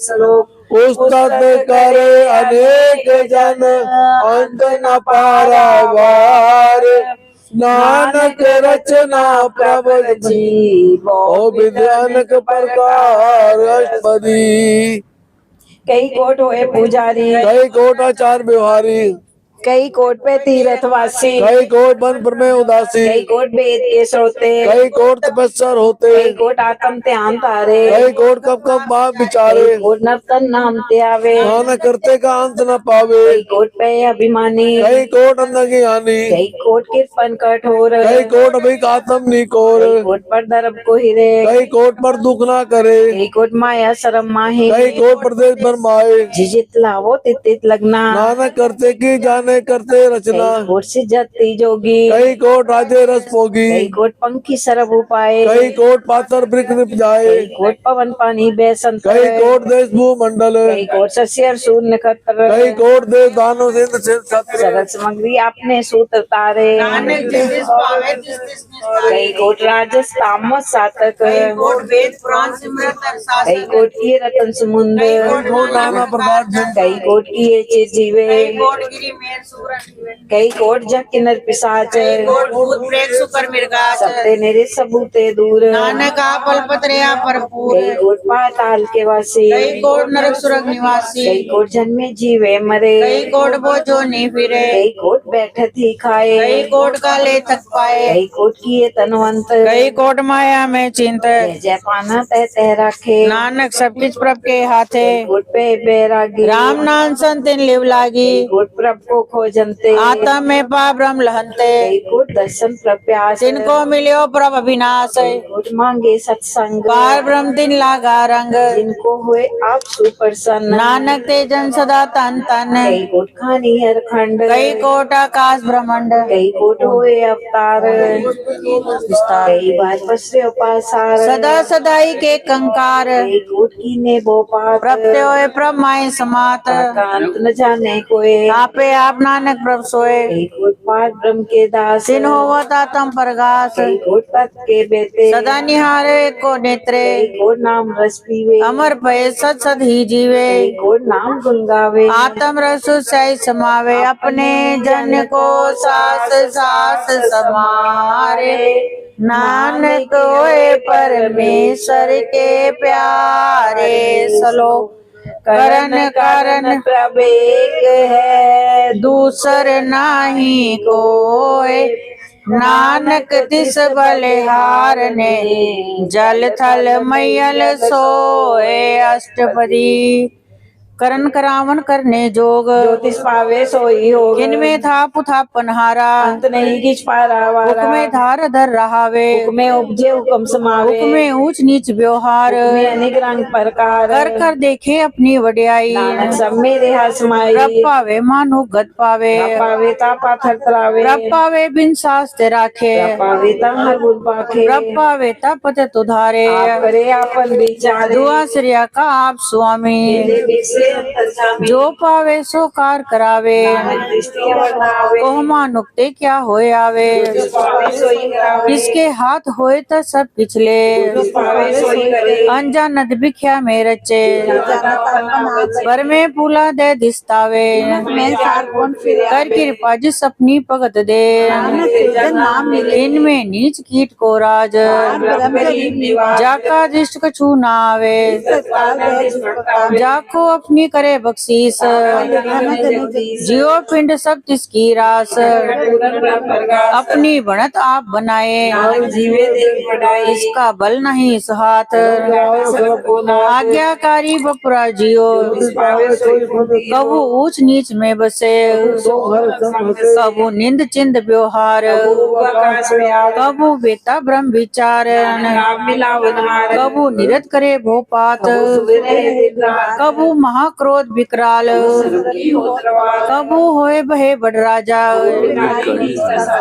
श्लोक उस्तत करे अनेक जन अंत न पारावार नानक रचना प्रभ जीवो ओ विद्यानक प्रकार अष्टपदी कई कोट हुए पुजारी कई कोट आचार व्यवहारी कई कोट पे तीर्थवासी कई कोट मन पर में उदासी कई कोट वेद के श्रोते कई कोट तपस्वर होते कई कोट आत्म ध्यान तारे कई कोट कब कब बाप विचारे कई कोट नवतन नाम त्यावे नानक करते का अंत न पावे कई कोट पे अभिमानी कई कोट अंध ज्ञानी कई कोट कृपन कठोर कई कोट अभिक आत्म निकोर कई कोट पर दरब को हिरे कई कोट पर दुख ना करे कई कोट माया शरम माही कई कोट प्रदेश बनवाए जिजित लावो तित लगना नानक करते की जाने करते रचना कई कोट से जति जोगी कई कोट राजे रस पोगी कई कोट पंखी सरब उपाय कई कोट पातर वृक्ष निप जाए कई कोट पवन पानी बेसंत कई कोट देश भूमंडल कई कोट सस्यर सूर्य नक्षत्र कई कोट देश दानव सिंध सिर छत्र सरल सामग्री आपने सूत्र तारे कई कोट राजस तामस सातक कई कोट किए रतन समुद्र कोट नाना प्रकार जन कई कोट किए चिरजीवे कई कोट जग किन्नर पिशाच सबते नेरे सबूते दूर नानक आपल पतरिया भरपूर कई कोट पाताल के वासी कई कोट नरक सुरग निवासी कई कोट जन्मे जीवे मरे कई कोट बोझो नहीं फिरे कई कोट बैठत ही खाए कई कोट का ले थक पाए कई कोट किए तनवंत कई कोट माया में चिंत जय जय पाना तय तय रखे नानक सब किछ प्रभ के हाथे कोट पे बैरागी राम नाम संतिन लिव लागी कोट प्रभ को खोजनते आत्म में पा ब्रह्म लहनते कई कोट दर्शन प्रप्यास जिनको मिलियो प्रभ अविनाश कई कोट मांगे सत्संग पार ब्रह्म दिन लागा रंग जिनको हुए आप सुप्रसन्न नानक तेजन सदा तन तन कई कोट खानी हर खंड कई कोट आकाश ब्रह्मंड कई कोट हुए अवतार कई बार पसरे उपासार सदा सदाई के कंकार कई कोट की ने भोपात प्रत्योय प्रभ माय समात कांत न जाने कोई आपे आप नानक प्रभ सोए। कई कोट पाठ ब्रह्म के दास, सिन होवत आत्म प्रगास। कई कोट तत्व के बेते, सदा निहारे को नेत्रे। कई कोट नाम रस पीवे, अमर भय सत सद ही जीवे। कई कोट नाम गुण गावे। आत्म रस सही समावे, अपने जन को सास सास समारे। नानक होए परमेश्वर के प्यारे। सलोक करन करन प्रभ एक है, दूसर नाही कोय। नानक तिस बलिहारने, जल थल मैयल सोए। अष्टपदी करन करावन करने जोग, ज्योतिष पावे सोई होग। किनमें था पुथा पनहारा, अंत नहीं किछ पारावारा। हुक्मे धार धर रहावे। हुक्मे उपजे हुक्म समावे, हुक्मे ऊंच नीच व्यवहार। हुक्मे अनेक रंग प्रकार। कर कर देखे अपनी वड्याई, नानक सब में रेहा समाई। रब पावे मानो गत पावे। रब पावे ता पाथर तरावे, रब पावे बिन शास्त्र राखे। रब पावे ता हर गुण पाखे। रब पावे ता पतित उधारे। आप करे आपन विचारे, दुआ श्रिया का आप स्वामी। मेरे विषय अंतर्जामी। जो पावे सो कार करावे, नानक दृष्टि वर्णावे, कोह मानुक्ते क्या होए आवे। जो पावे सोई करावे, किसके हाथ होए तो सब पिछले, जो पावे सोई करे। अनजानत बिख्या में रचे। पर में पुला दे दिस्तावे, मैं सार कौन फिरे कर कृपा जिस अपनी भगत दे। इनमें नीच कीट को राज, जाका दृष्ट कछु ना आवे। जाको अपनी करे बख्शीस, जियो पिंड सब तिसकी रास। अपनी बनत आप बनाए, जीवे देख बढ़ाई। इसका बल नहीं इस हाथ। आज्ञाकारी बपुरा जियो, कबू ऊंच नीच में बसे। कबू निंद चिंद व्यवहार, कबू बेता ब्रह्म विचार। कबू निरत करे भोपात, कबू महाक्रोध विकराल। कबू होए बहे बड़ राजा,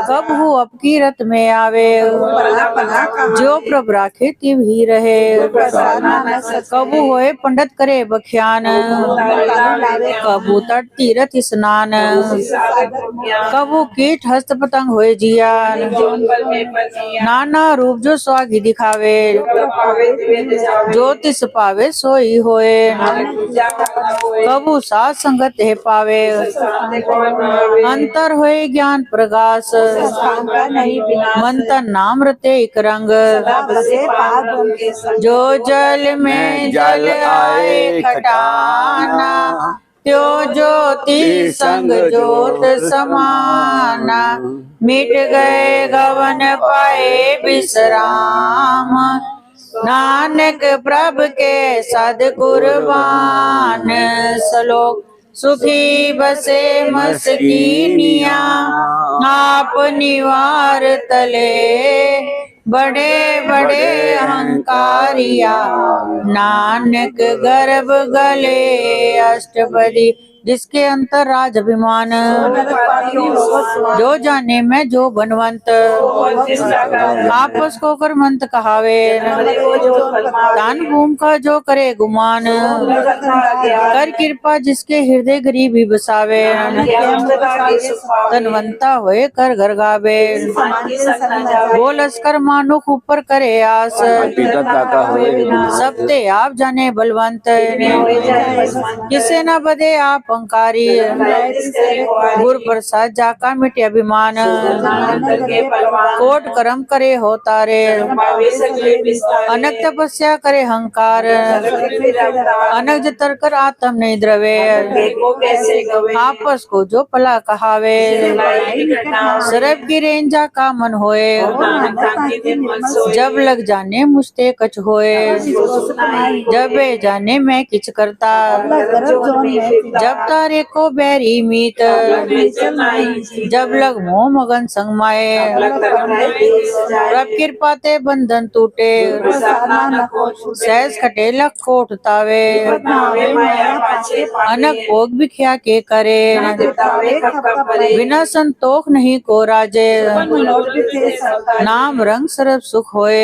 कबू अपकीरत में आवे। जो प्रभ राखे तिव ही रहे, कबू होए पंडित करे बख्यान। कबू तट तीरथ स्नान, कबू कीट हस्त पतंग होए जियान। नाना रूप जो स्वागी दिखावे, जो तिस पावे सोई होए। कबू साथ संगत है पावे, अंतर होए ज्ञान प्रकाश। मंतन नाम रते एक रंग, जो जल में जल आए खटाना। त्यो ज्योति संग ज्योत समाना, मिट गए गवन पाए विश्राम। नानक प्रभ के सद कुर्बान। श्लोक सुखी बसे मस्कीनिया, आप निवार तले। बड़े बड़े अहंकारिया, नानक गर्भ गले। अष्टपदी जिसके अंतर राज अभिमान, जो जाने में जो बनवंत। आपस को कर मंत कहावे, दान भूम का जो करे गुमान। कर कृपा जिसके हृदय गरीबी बसावे, धनवंता होए कर घर गावे। बोलस कर मानुख ऊपर करे आस, सब ते आप जाने बलवंत। किसे न बदे आप अंकारी, गुर प्रसाद जाका मिटे अभिमान। कोट कर्म करे हो तारे, अनक तपस्या करे हंकार। अनक जतर कर आत्म नहीं द्रवे, आपस को जो पला कहावे। सरब की रेंजा का मन होए, जब लग जाने मुझते कछ होए। जब वे जाने मैं किच करता, जब तारे को बैरी मीत। जब लग मोह मगन संग माए, प्रभ कृपा ते बंधन टूटे। सहज खटे लख कोट तावे, अनक भोग बिख्या के करे। बिना संतोष नहीं को राजे, नाम रंग सरब सुख होए।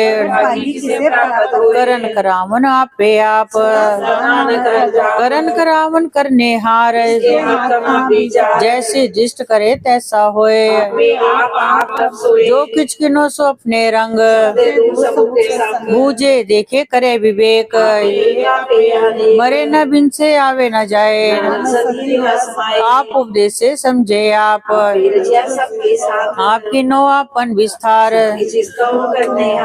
करन करावन आपे आप, करन करावन करने हार। विचार जैसे जिष्ट करे तैसा होए जो किच किनो सो अपने रंग बूझे देखे करे विवेक मरे न बिन से आवे न जाए आप उपदेश से समझे आप आपकी नो अपन विस्तार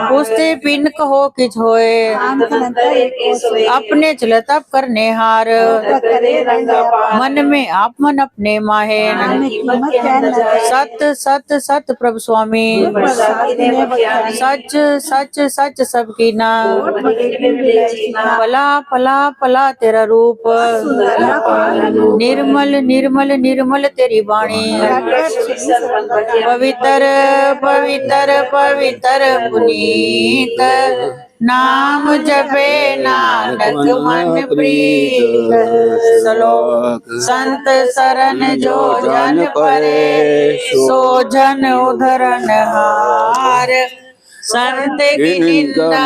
पूछते पिन कहो किच होए अपने चलत अब करने हार मन में आप मन अपने माहे सत सत सत प्रभु स्वामी सच सच सच सबकी ना पला पला पला तेरा रूप निर्मल निर्मल निर्मल तेरी वाणी पवित्र पवित्र पवित्र पुनीत नाम जपे नानक मन प्रीत श्लोक संत शरण जो जन परे सो जन उधरन हार संत की निंदा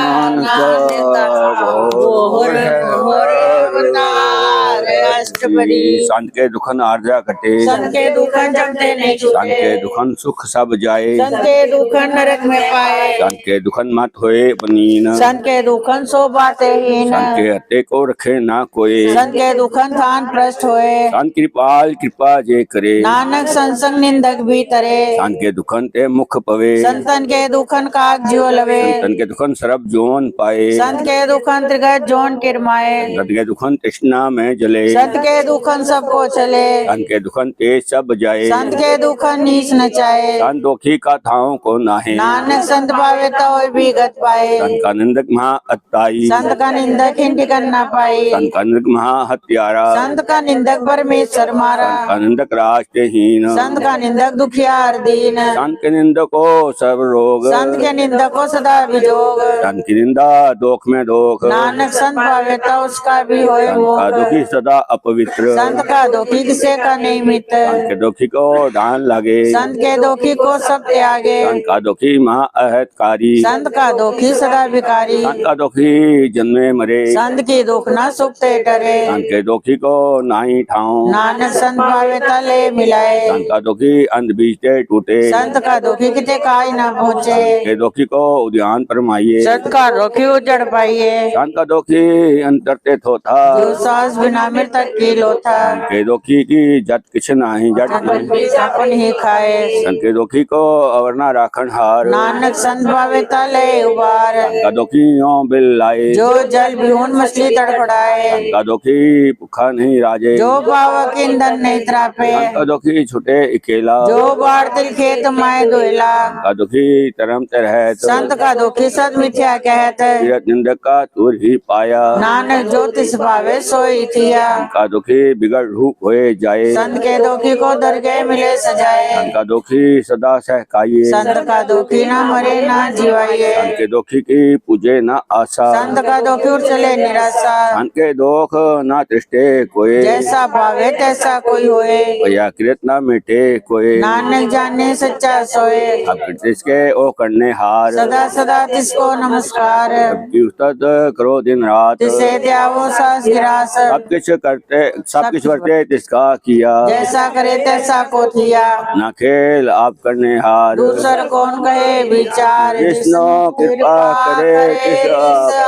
घोर घोर अवतार अष्टपदी संत के दुखन आर्जा कटे संत के दुखन जमते नहीं संत छूटे के दुखन सुख सब जाए संत के दुखन नरक में पाए संत के दुखन मत होए बनीन संत के दुखन सो बाते हीन संत के हते को रखे ना कोई संत के दुखन थान प्रष्ट होए संत कृपाल कृपा जे करे नानक संसंग निंदक भी तरे संत के दुखन ते मुख पवे संतन के दुखन काग जियो लवे संतन के दुखन सरब जोन पाए संत के दुखन त्रिगत जोन किरमाए संत के दुखन तृष्णा में जले संत के दुखन सबको चले संत के दुखन तेज सब जाए संत के दुखन नीच नचाए संत दुखी का थाओं को नाहे नानक संत पावे तो भी गत पाए संत का निंदक महा अत्ताई संत का निंदक हिंदी करना पाई संत का निंदक महा हत्यारा संत का निंदक परमेश्वर मारा संत का निंदक राष्ट्रहीन संत का निंदक दुखियार दीन संत के निंदको सब रोग संत के निंदक को सदा विजोग संत की निंदा दोख में दोख नानक संत पावे तो उसका भी होए संत का भोग दुखी सदा अपवित्र संत का दुखी किसे का नहीं मित्र संत के दुखी को दान लगे संत के दुखी को सब त्यागे संत का दुखी महा अहतकारी संत का दुखी सदा भिकारी संत का दुखी जन्मे मरे संत की दुख न सुखते डरे संत के दुखी को नाही ठाऊं नानक संत पावे तले मिलाए संत का दुखी अंध बीजते टूटे संत का दुखी किते काई न पहुँचे के दुखी को उद्यान परमाइए संत का दुखी उजड़ पाइए संत का दुखी अंतरते थोथा जो सास बिना मृतक की लोथा के दुखी की जत किछ नाही जट अपन ही खाए संत के दुखी को अवरना राखन हार नानक संत पावे तले उबार संत का दुखी यो बिल लाए जो जल बिहुन मछली तड़फड़ाए संत का दुखी भूखा नहीं राजे जो पावक ईंधन नहीं त्रापे संत का दुखी छुटे अकेला जो बाढ़ तिल खेत माए दोयला संत का दुखी तरम तरह संत का दुखी सद मिथ्या कहत तीरथ निंदक का तूर ही पाया नानक जो तिस पावे सोई थिया संत का दुखी बिगड़ रूप होए जाए संत के दुखी को दरगे मिले सजाए संत का दुखी सदा सहकाइए संत का दुखी ना मरे ना जिवाइए संत के दुखी की पूजे न आशा संत का दुखी उर चले निराशा संत के दुख न तृष्टे कोई जैसा पावे तैसा कोई होए भया कृत न मिटे कोई नानक जाने सच्चा सोए अब किसके ओ करने हार सदा सदा तिसको नमस्कार की उस्तत करो दिन रात तिसे त्यावो सास गिरास सब कुछ करते तिसका किया जैसा करे तैसा को थिया न खेल आप करने हार दूसर कौन कहे विचार जिसनो कृपा करे तिस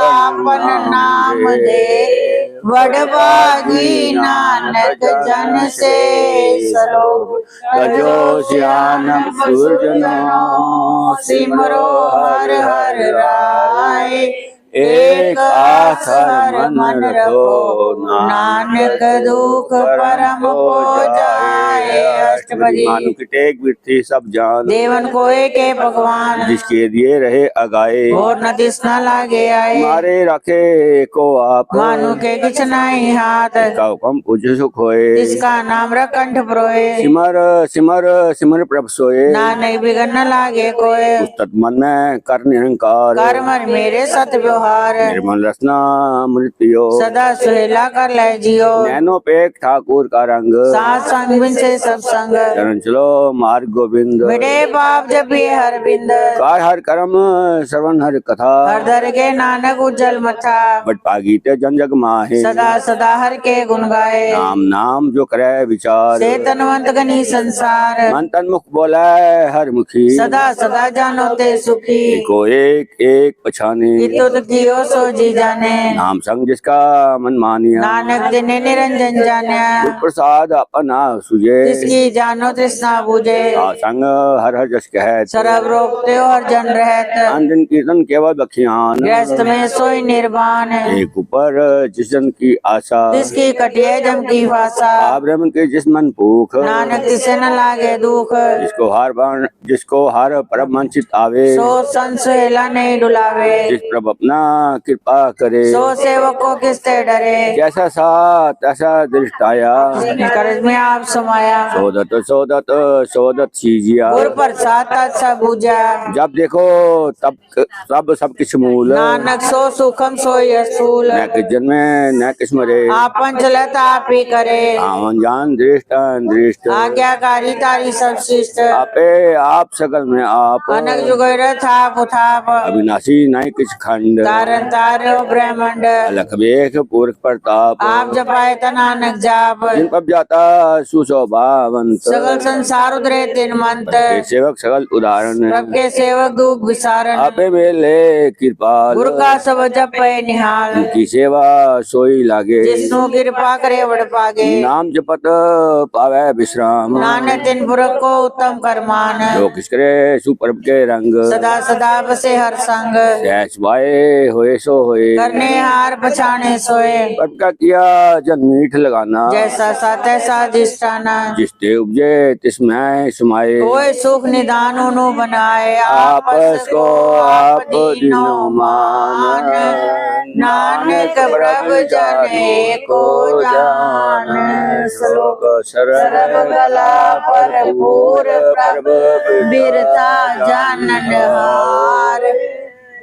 आपन नाम दे बड़भागी नानक जन से सरो तजो श्यानम सूरजनो सिमरो हर हर राय एक आसर मन रखो नानक दुख परम हो जाए अष्टपदी मानुक टेक वृत्ति सब जान देवन कोय के भगवान जिसके दिए रहे अगाए और न तिस न लागे आए मारे रखे को आप मानु के किछ नहीं हाथ का हुक्म पूज सुख होए तिसका नाम रकंठ प्रोए सिमर सिमर सिमर प्रभ सोए नानक बिगन न लागे कोय उस्तत मन में कर निरंकार कर्म मेरे सत व्यवहार निर्मल रसना मृत्यो सदा सुहेला कर ले जियो नैनो पेक ठाकुर का रंग सात संग बिन से सब संग। चरण चलो मार्ग गोविंद। मिटे पाप जपिए हर बिंद। कार हर कर्म श्रवण हर कथा। हर दर के नानक उज्जवल मथा। बट पागी ते जन जग माहे। सदा सदा हर के गुण गाए। नाम नाम जो करे विचार। से तनवंत गनी संसार। मन तन मुख बोले हर मुखी। सदा सदा जानो ते सुखी। को एक एक पछाने। तुद कियो सो जी जाने। नाम संग जिसका मन मानिया। नानक जिने निरंजन जानिया। गुर प्रसाद अपना सुजे। जिसकी जानो तृष्णा बुझे। संग हर हर जस कहत। सरब रोकते हो हर जन रहत। दिन कीर्तन केवल बखियान। गृहस्थ में सोई निर्वाण। एक ऊपर जिस जन की आशा। जिसकी कटिए जम की भाषा। आप ब्रह्म के जिस मन भूख। नानक तिसे न लागे दुख। जिसको हर परम वंचित आवे। सो संसहेला नहीं डुलावे। जिस प्रभु अपना कृपा करे। सो सेवकों किससे डरे। जैसा सा तैसा दृष्टाया। करज में आप समाया। सोदत सोदत सोदत सीजिया। गुर प्रसाद सब बुझा। जब देखो तब सब किछ मूल। नानक सो सुखम सोई असूल। न किस जन्मे न किस मरे। आपन चलत आप ही करे। आवन जान दृष्ट दृष्ट। आज्ञाकारी तारी सब शिष्ट। आपे आप सकल में आप। अनक जुगैर थाप उठाप। अविनाशी नहीं किछ खंड। तारन तारो ब्रह्मंड। अलख बेख पूर्ख प्रताप। आप जपाए त नानक जाप। जिन पब जाता सुशोभावंत। सगल संसार उधरे तिन मंत। सेवक सगल उदाहरण। सबके सेवक दुख विसारण। आपे मेले कृपाल। गुरु का सब जपे निहाल। उनकी सेवा सोई लागे। जिसनु कृपा करे वड पागे। नाम जपत पावे विश्राम। नानक तिन पुरख को उत्तम करमान। जो किस करे सुपर्ब के रंग। सदा सदा बसे हर संग। सहज वाए होए सो होए। करने हार पछाने सोए। पद का किया जन मीठ लगाना। जैसा सा तैसा जिष्टाना। जिसते उपजे तिसमें समाये। कोई सुख निदान उनु बनाए। आपस को आप दीनो मान। नानक प्रभु जने को जान। श्लोक सरब गला पर पूर प्रभु बिरता जानन हार।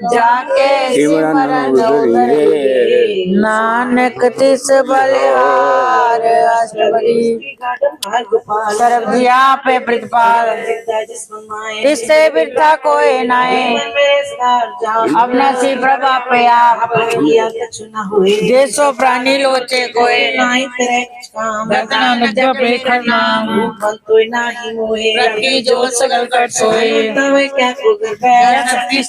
जाके सिमरन उतरे। नानक तिस बलिहार। अष्टपदी सरब दिया पे प्रतिपाल। तिससे बिरथा कोई नाए। अब नसी प्रभा पे आप। जैसो प्राणी लोचे कोई। नानक जपे हर नाम। रखी जो सगल कर सोए।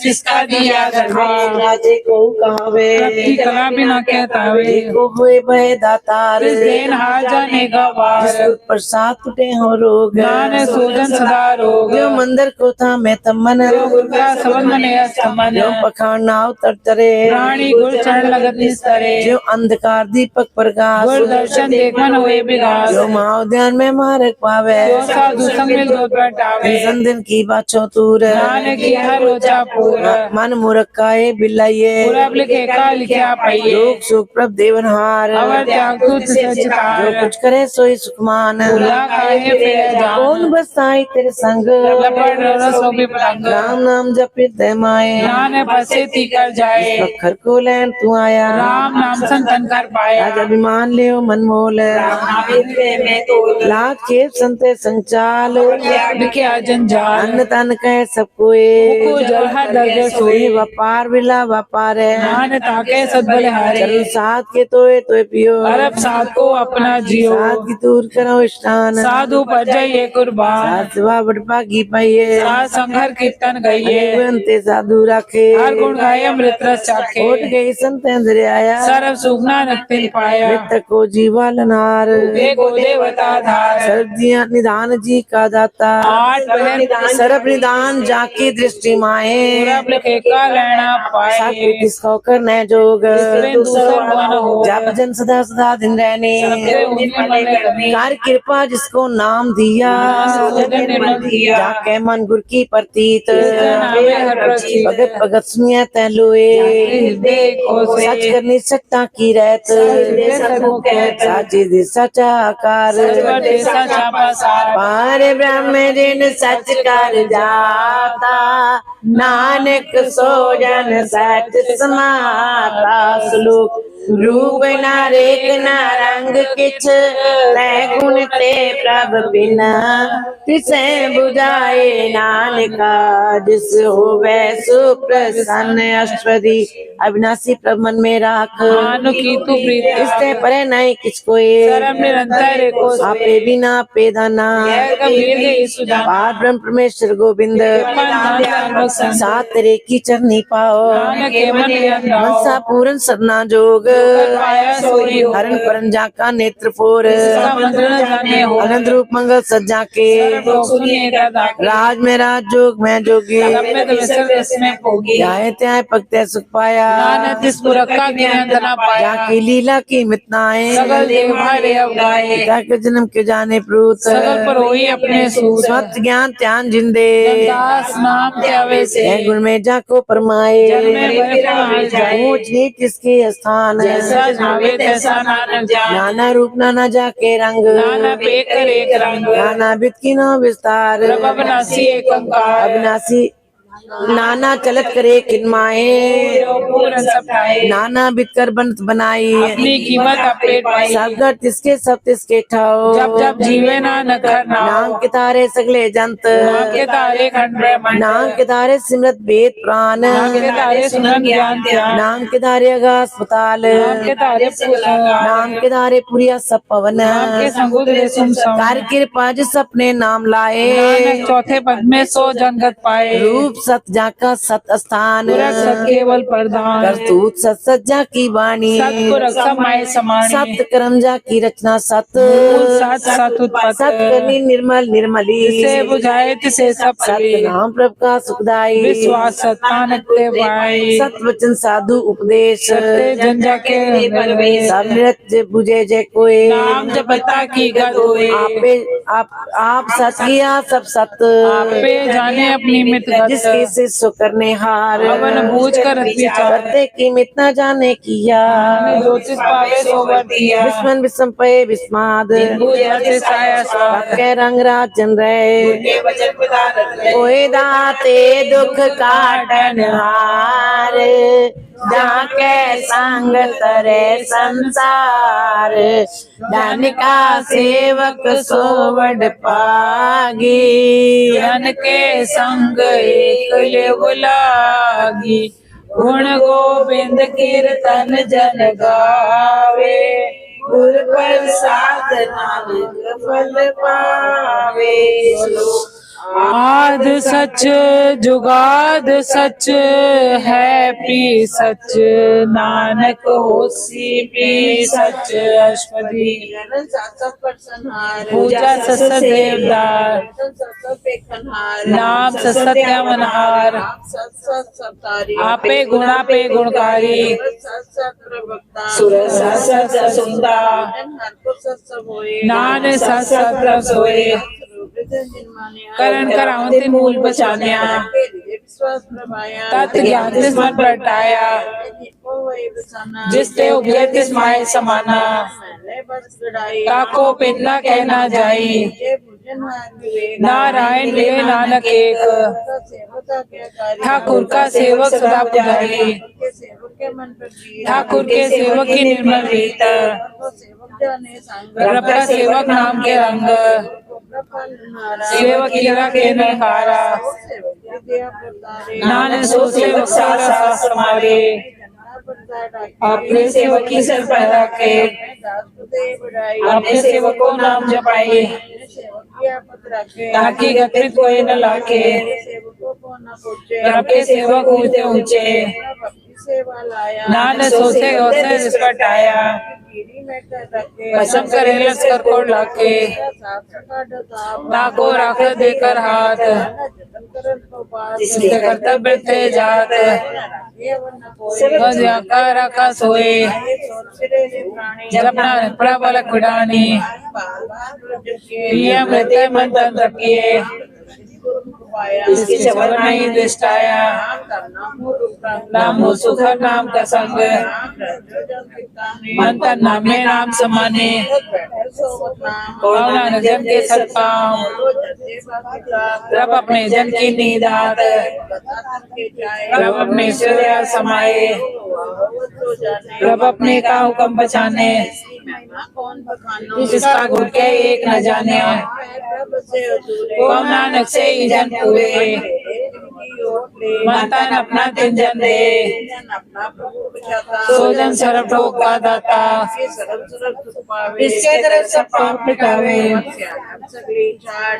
जिसका दिया राजे को कहावे। रखी कला बिना कहता वे। को हुए भय दातार। देन हार जाने गवार। जिसको प्रसाद टूटे हो रोग। नानक सोजन सदा रोग। जो मंदिर को था मैं तमन। गुर का सबंध मने अस्तमन। जो पखान नाव तरतरे। प्राणी गुर चरण लगत निस्तरे। जो अंधकार दीपक प्रकाश। गुर दर्शन देखन हुए विगास। जो महाउद्यान में मार्ग पावे। जो साधु संग मिल दो प्रटावे। संदिन की बाछो तूर। नानक की हर लोचा पूर। मन मुरक्काए बिलाइए। पूरब लिखे का लिखा पाइए। लोक सुख प्रभ देवनहार। अवर त्याग तुझ से जो चितार। कुछ करे सोई सुखमान। भूला काहे फिर जान। कौन बसाई तेरे संग। लपट रसो भी पलंग। राम नाम जपित दे माए। नानक फसे ती कर जाए। खर को लैन तू आया। राम नाम संतन कर पाया। आज अभिमान लियो मन मोल। लाख खेप संते संचाल। क्या जंजाल। अन्न तन कह सब कोई। मुकु जल हर दर्जे सोई। व्यापार बिला व्यापार है। नान ताके सदबल हारे। चरण साथ के तोए पियो। अरब साथ को अपना जियो। साथ की दूर करो स्नान। साधु पर जाइए कुर्बान। साथ सेवा बड़पा की पाइये। साथ संघर कीर्तन गइए। अंते साधु राखे। हर गुण गाय अमृत रस चाखे। उठ गई संत अंदर आया। सरब सुगना नक्तिन पाया। मृतक को जीवा लनार। देखो देवता धार। सर्दियाँ निदान जी का दाता। आठ पहर सरब निदान जाकी दृष्टि माए। पूरब लिखे का लेना पाए। किसको करने जोग। जब जन सदा सदा दिन रहने। कार कृपा जिसको नाम दिया। जाके मन गुर की प्रतीत। भगत भगत सुनिया तैलोए। सच करनी सकता की रहत। साची दे सचा आकार। पारे ब्रह्म जिन सच कर जाता। नानक सोजन सच समाता। श्लोक रूप ना रेख ना रंग किछ तै गुण ते प्रभ बिना तिसे बुझाए नानका जिस होवे सुप्रसन्न अष्टपदी अविनाशी प्रभ मन में राख मानो की तू प्रीत इससे परे नहीं किछ कोई सर्व निरंतर एको सोए। आपे बिना पे दाना यह गंभीर देहि सुजाना पार ब्रह्म परमेश्वर गोविंद सात तेरे की चरनी पाओ नानक के मन अंधाओ। मनसा पूरन सदना जोग पाया सोई हो। हरण परन जाका नेत्र फोर जिसका मंत्र न जाने हो। आनंद रूप मंगल सज्जा के लोग सुनिए दादा के। राज में राज जोग में जोगी सब में तो विसर इसमें होगी। जाए त्याय पगते सुख पाया नानक जिस पुरखा के अंत न पाया। जाकी लीला की मितनाएं सगल देव हरे अवगाए। पिता के जन्म के जाने प्रूत सगल पर होई अपने सूत। स्वत ज्ञान ध्यान जिंदे दास नाम के आवे से। है गुण में जाको परमाए जग में भय पाए जाए। ऊंच नीच किसके स्थान जैसा झावे तैसा नानक जान। नाना रूप नाना जाके रंग नाना पेक कर एक रंग। नाना बित की नो विस्तार प्रभ अविनाशी एक ओंकार। अविनाशी नाना चलत करे किनमाए पूरन सब ठाए। नाना बितकर बंत बनाई अपनी कीमत अपेट पाई। सबगर तिसके सब तिसके ठाओ जब जब जीवे नानक हर नाम नाम। के तारे सगले जंत नाम के तारे खंड ब्रह्मांड। नाम के तारे सिमरत वेद प्राण नाम के तारे सुनन ज्ञान ध्यान। नाम के तारे अगा अस्पताल नाम के तारे नाम के तारे पुरिया सब पवन नाम के संगुद सुम सम। कार कृपा जिस अपने नाम लाए नानक चौथे पद में सो जनगत पाए। रूप सत जाका सत स्थान पुरख सत केवल प्रधान। करतूत सत सज्जा की वाणी सतपुरख समाय समानी। सत कर्म जा की रचना सत मूल सत सत उत्पत्ति। सत करनी निर्मल निर्मली जिसे बुझाए तिसे सब सत करी। नाम प्रभ का सुखदाई विश्वास सत नानक ते भाई। सत वचन साधु उपदेश सत्य जन जाके सब नृत्य बुझे जय कोई नाम जपता की गत होए। आप सत किया सब सत आपे जाने अपनी मित गत। जिसके से सो करने हार अवन बूझ कर विचार। करते की मित न जाने किया ज्योतिष पावे सो वर्तिया। विस्मन विस्म पे विस्माद बूझते साया स्वाद। के रंग राजन रहे कोई दाते दुख काटन हार जाके संग तरे संसार धन का सेवक सोवड पागी जन के संग एक लेव लागी। गुण गोविंद कीर्तन जन गावे गुर प्रसाद नानक फल पावे। आद सच जुगाद सच है पी सच नानक होसी पी सच अष्टपदी। पूजा सस देवदार नाम सत्य मनहार। आपे गुणा पे गुणकारी सुर सत सुनता नान सत सत सोए। करण करावती मूल बचानिया तत् ज्ञान तिस मन प्रटाया। जिस ते उपजे तिस माय समाना ताको पिता कहना जाई। नारायण मिले नानक एक ठाकुर का सेवक सदा पुजारी। ठाकुर के सेवक की निर्मल रीत रब का सेवक नाम के रंग। सेवक कीरा के नकारा नानक सो सेवक सारा समारे। अपने सेवक की सर पैदा के अपने सेवक को नाम जपाए। ताकि गतित कोई न लाके रब के सेवक ऊंचे ऊंचे। नानक सोचे होते निष्कट आया कसम करे लश्कर को लाके। ताको राख देकर हाथ जिसके कर्तव्य थे जात। रखा सोए जपना प्रबल कुडानी। मृत्य मन तंत्र किए इसकी चवन नहीं दृष्टाया। नाम सुख नाम का संग मन तन नाम में नाम समाने। नानक जन के सत्काम रब अपने जन की नींद रब अपने सूर्य समाये। प्रभ अपने का हुक्म बचाने, जिसका गुण के एक न जाने। कौन नानक से ही जन पूरे, मन तन अपना तिन जन दे, सो जन सरब ठोक का दाता, इसके तरफ सब पाप मिटावे।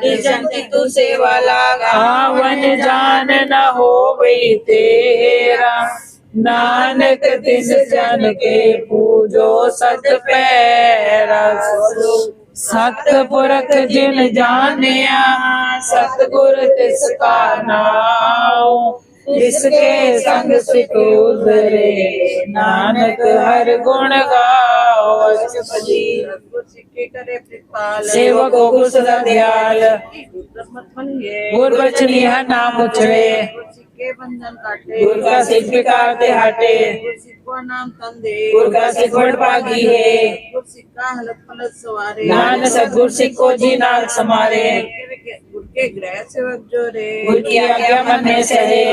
इस जन की तू सेवा लागा, वन जान न हो गई तेरा, नानक तिस जन के पूजो सत पैरा। सतपुरख जिन जानिया, सतगुर तिसका नाम, जिसके संग सिख उतरे, नानक हर गुण गाओ। सेवक को गुर सदा दयाल, गुर बचनी हर नाम उछले, गुर का सिख विकार ते हटे, गुर का सिख बड़ भागी है, नानक सतगुर सिख को जी नाल समारे, गुर की आज्ञा मनने सहे,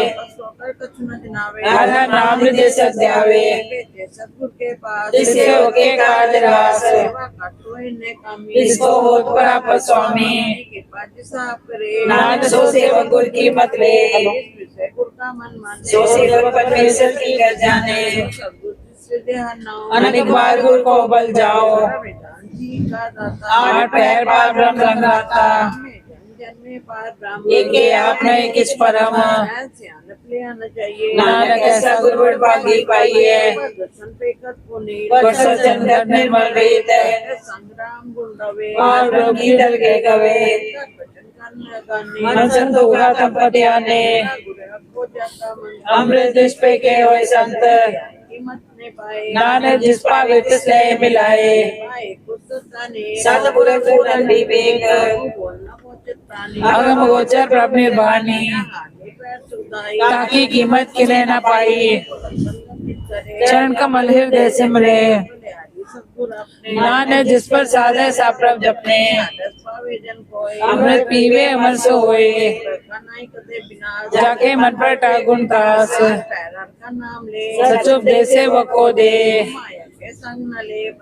हर हर नाम हृदय सत ध्यावे, जिससे होके काज रास, जिसको होत परापत स्वामी, नानक सो सेवक गुर की मत ले, सो सेवक परमेश्वर की कर जाने। अनेक बार गुर को बल जाओ, आठ पैर बार ब्रह्म रंगाता, एक आपने किस परम, नानक ऐसा गुरु भागी पाई है, चंद्र निर्मल रीत है, और रोगी डर के गवे, मन संतोखा तपत्या ने, अमृत दुष्पे के होए संत, नानक जिस पावे तिसने मिलाए, सतपुरख पूरन विवेक, अगम गोचर प्रभ निर्वाणी, ताकि कीमत किले न पाई, चरण कमल हृदय सिमरे, नानक जिस पर साधे सा प्रभ जपने, अमृत पीवे अमर सो होए, जाके मन पर टागुन तास, सचुपदेश सेवक को दे,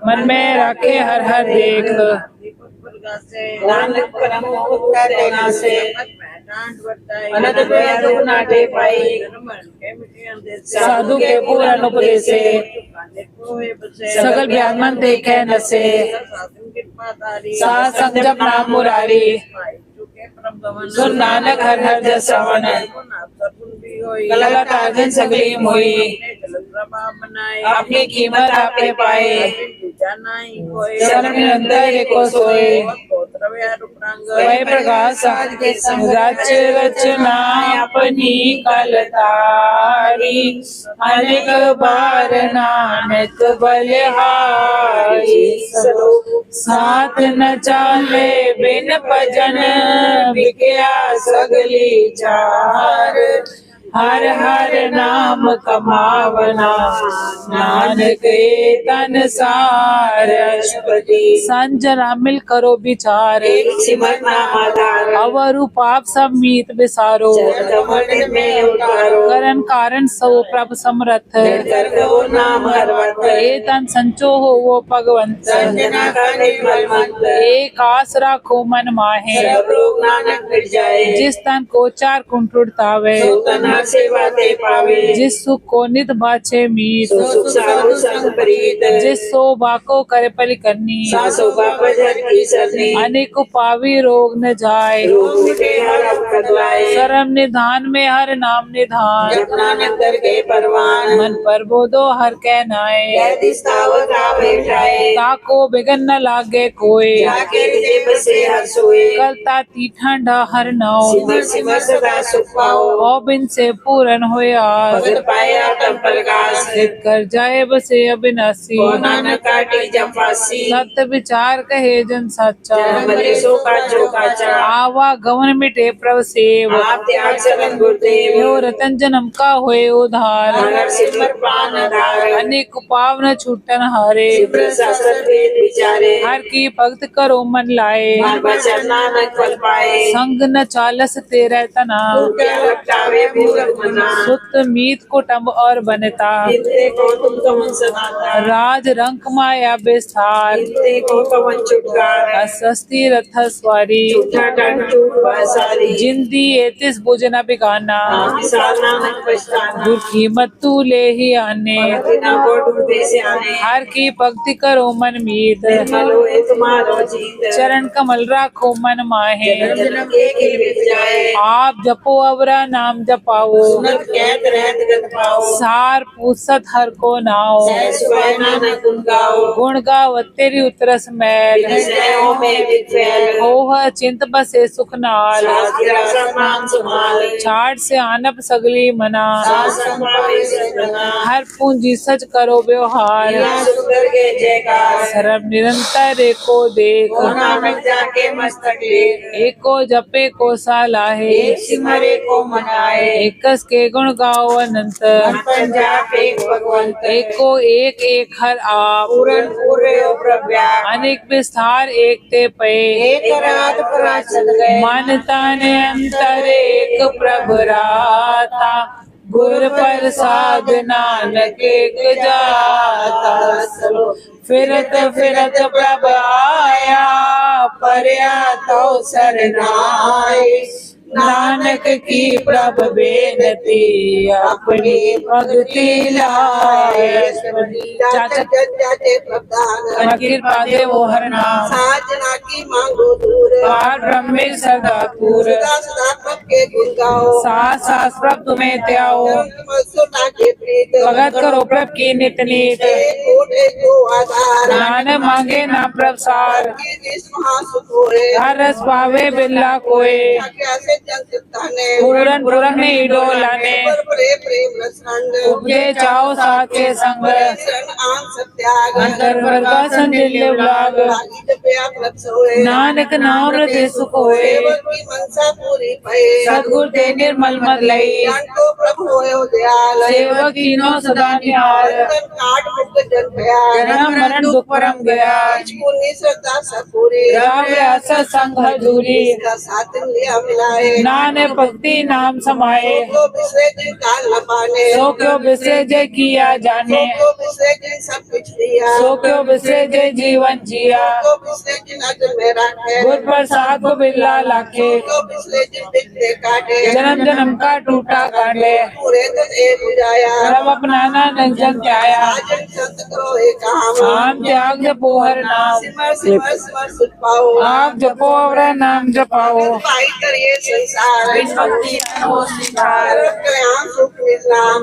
मन में रखे हर हर देख, नानक परम मुक्त देना से, अनंत दुख नाटे पाई, साधु के पूरन उपदेशे, सकल ज्ञान मन देखे नसे, साथ संग जप नाम मुरारी, सुन नानक हर हर जस श्रवण, गलत ताजन सगली मोई, अपनी कीमत आपे पाए, शरण निरंतर को सोए, वह प्रकाश रच रचना अपनी कलतारी, अनेक बार नानक बलिहारी, साथ न चाले बिन भजन, बिकया सगली चार, हर हर नाम कमावना, नानक तन सार। संजना मिल करो विचार, सिमर नाम आधार, अवरु पाप सब मीत बिसारो, करण कारण सो प्रभ समरथ, नाम हरवत, ए तन संचो हो वो भगवंत, संजना का निर्मल मंत्र, एक आस राखो मन माहे, सब रोग नानक मिट जाए, जिस तन को चार कुंठ उड़तावे, सेवा दे पावे, जिस सुख को नित बाछे मीत, सुख साधु संग प्रीत, जिस शोभा को करे पल करनी, शोभा भजन की सरनी, अनेक पावी रोग न जाए, रोग मिटे हर अवकत लाए, शरम निधान में हर नाम निधान, जप नानक दर के परवान, मन पर बोधो हर कह नाए, ताको बिगन न लागे कोई, जाके हृदय बसे हर सोए, कलता ती ठंडा हर नाव, सिमर सिमर सदा सुख पाओ, और बिन से पूरन होए आस, भगत पाया तब प्रकाश, सिद्ध कर जाए बसे अविनाशी, को नानक काटी जब फांसी, सत्य विचार कहे जन सच्चा, मरे सो का चौकाचा, आवा गवन मिटे प्रभ सेव, आप त्याग शरण गुरुदेव, यो रतन जन्म का होए उधार, हर सिमर प्राण आधार, अनेक पावन छूटन हारे, सिमर शास्त्र वेद विचारे, हर की भक्त करो मन लाए, मन वचन नानक फल पाए, संग न चालस तेरे तना, क्या लपटावे पूरब मना, सुत मीत कुटुंब और और बनता, जिनते को तुम कवन सनाता, राज रंक माया विस्तार, जिनते को कवन छुटकार, असस्ती रथ स्वारी, झूठा टन झूठ बसारी, जिंदी एतिस बुझ न बिगाना, विसाना न पछताना, गुर कीमत तू ले ही आने, बिना को ढूंढे से आने, हर की भक्ति करो मन मीत, निर्मल होए तुम्हारो जीत, चरण कमल राखो मन माहे, जन्म जन्म के खिल बित जाए, आप जपो अवरा नाम जपाओ, सुनत कहत रहत गत पाओ, सार पूसत हर को नाओ, सहज सुबह नाना गुण गाओ, गुण गावत तेरी उतरस मैल, हृदयों में विफल, होह चिंत बसे सुख नाल, शास्त्र सम्मान सुमाल, छाट से आनप सगली मना, सास संभावे सतना, हर पूंजी सच करो व्यवहार, या सुंदर के जयकार, सर्व निरंतर एको देख, को नानक जाके मस्तक लेख, एको जपे को सालाहे, एक सिमरे को मनाए, एकस के गुण गाओ अनंत, मन पंजाब एक भगवंत, एको एक एक हर आप, पूरन पूरे प्रव्याप, अनेक विस्तार एक ते पे, एक रात पराचल गए, मन तन अंतर एक प्रभु राता, गुर प्रसाद नानक एक जाता, फिरत फिरत प्रभ आया, परया तो सरनाए, नानक की प्रभ बेनती, अपनी भक्ति लाए, चाचा मन कृपा दे वो हर नाम, साजना की मांगो दूर, पार ब्रह्मे सदा पूर, सदा सदा प्रभ के गुण गाओ, सास सास प्रभ तुम्हें त्याओ, सुना के प्रीत, भगत करो प्रभ की नित नीत, कोटे को आधार, नान मांगे ना प्रसार, की जिस महासुख होए, हर रस पावे बिल्ला कोय, कैसे जन चित्ता ने, पूरन पूरन डोलाने, पर बड़े प्रेम रसरंग, उपजे चाओ साथ के संग, शरण आन सत्याग, अंतर वर्गा संदिल्य लाग, लागी जपया प्रभ सोए, नानक नाम रते सुख होए, सेवक की मनसा पूरी भये, सद्गुर ते निर्मल मत लई, ज्ञान को प्रभु होए दयाल, सेवक तीनों सदा निहाल, बंधन काट मुक्त जन भया, जन्म मरण दुख परम गया, पुण्य श्रद्धा सपूरी, राम व्यास संग हजूरी, का साथ लिया मिलाए, नाने भक्ति नाम समाए, तो बिसरे दिन काल न पाने, सो क्यों बिसरे जय किया जाने, तो बिसरे दिन सब कुछ दिया, सो क्यों बिसरे जय जीवन जिया, तो बिसरे दिन अजर में रखे, गुर प्रसाद को बिल्ला लाखे, तो बिसरे दिन बिखरे काटे, जन्म जन्म का टूटा कांडे, पूरे दिन ए बुझाया, रब अपनाना नंजन त्याया, आजन संत करो एक काम, आम त्याग जपो हर नाम, सिमर सिमर सिमर सुख पाओ, आप जपो और नाम जपाओ, भाई करिए संसार, बिन भक्ति न हो निसार, कल्याण सुख निश्राम,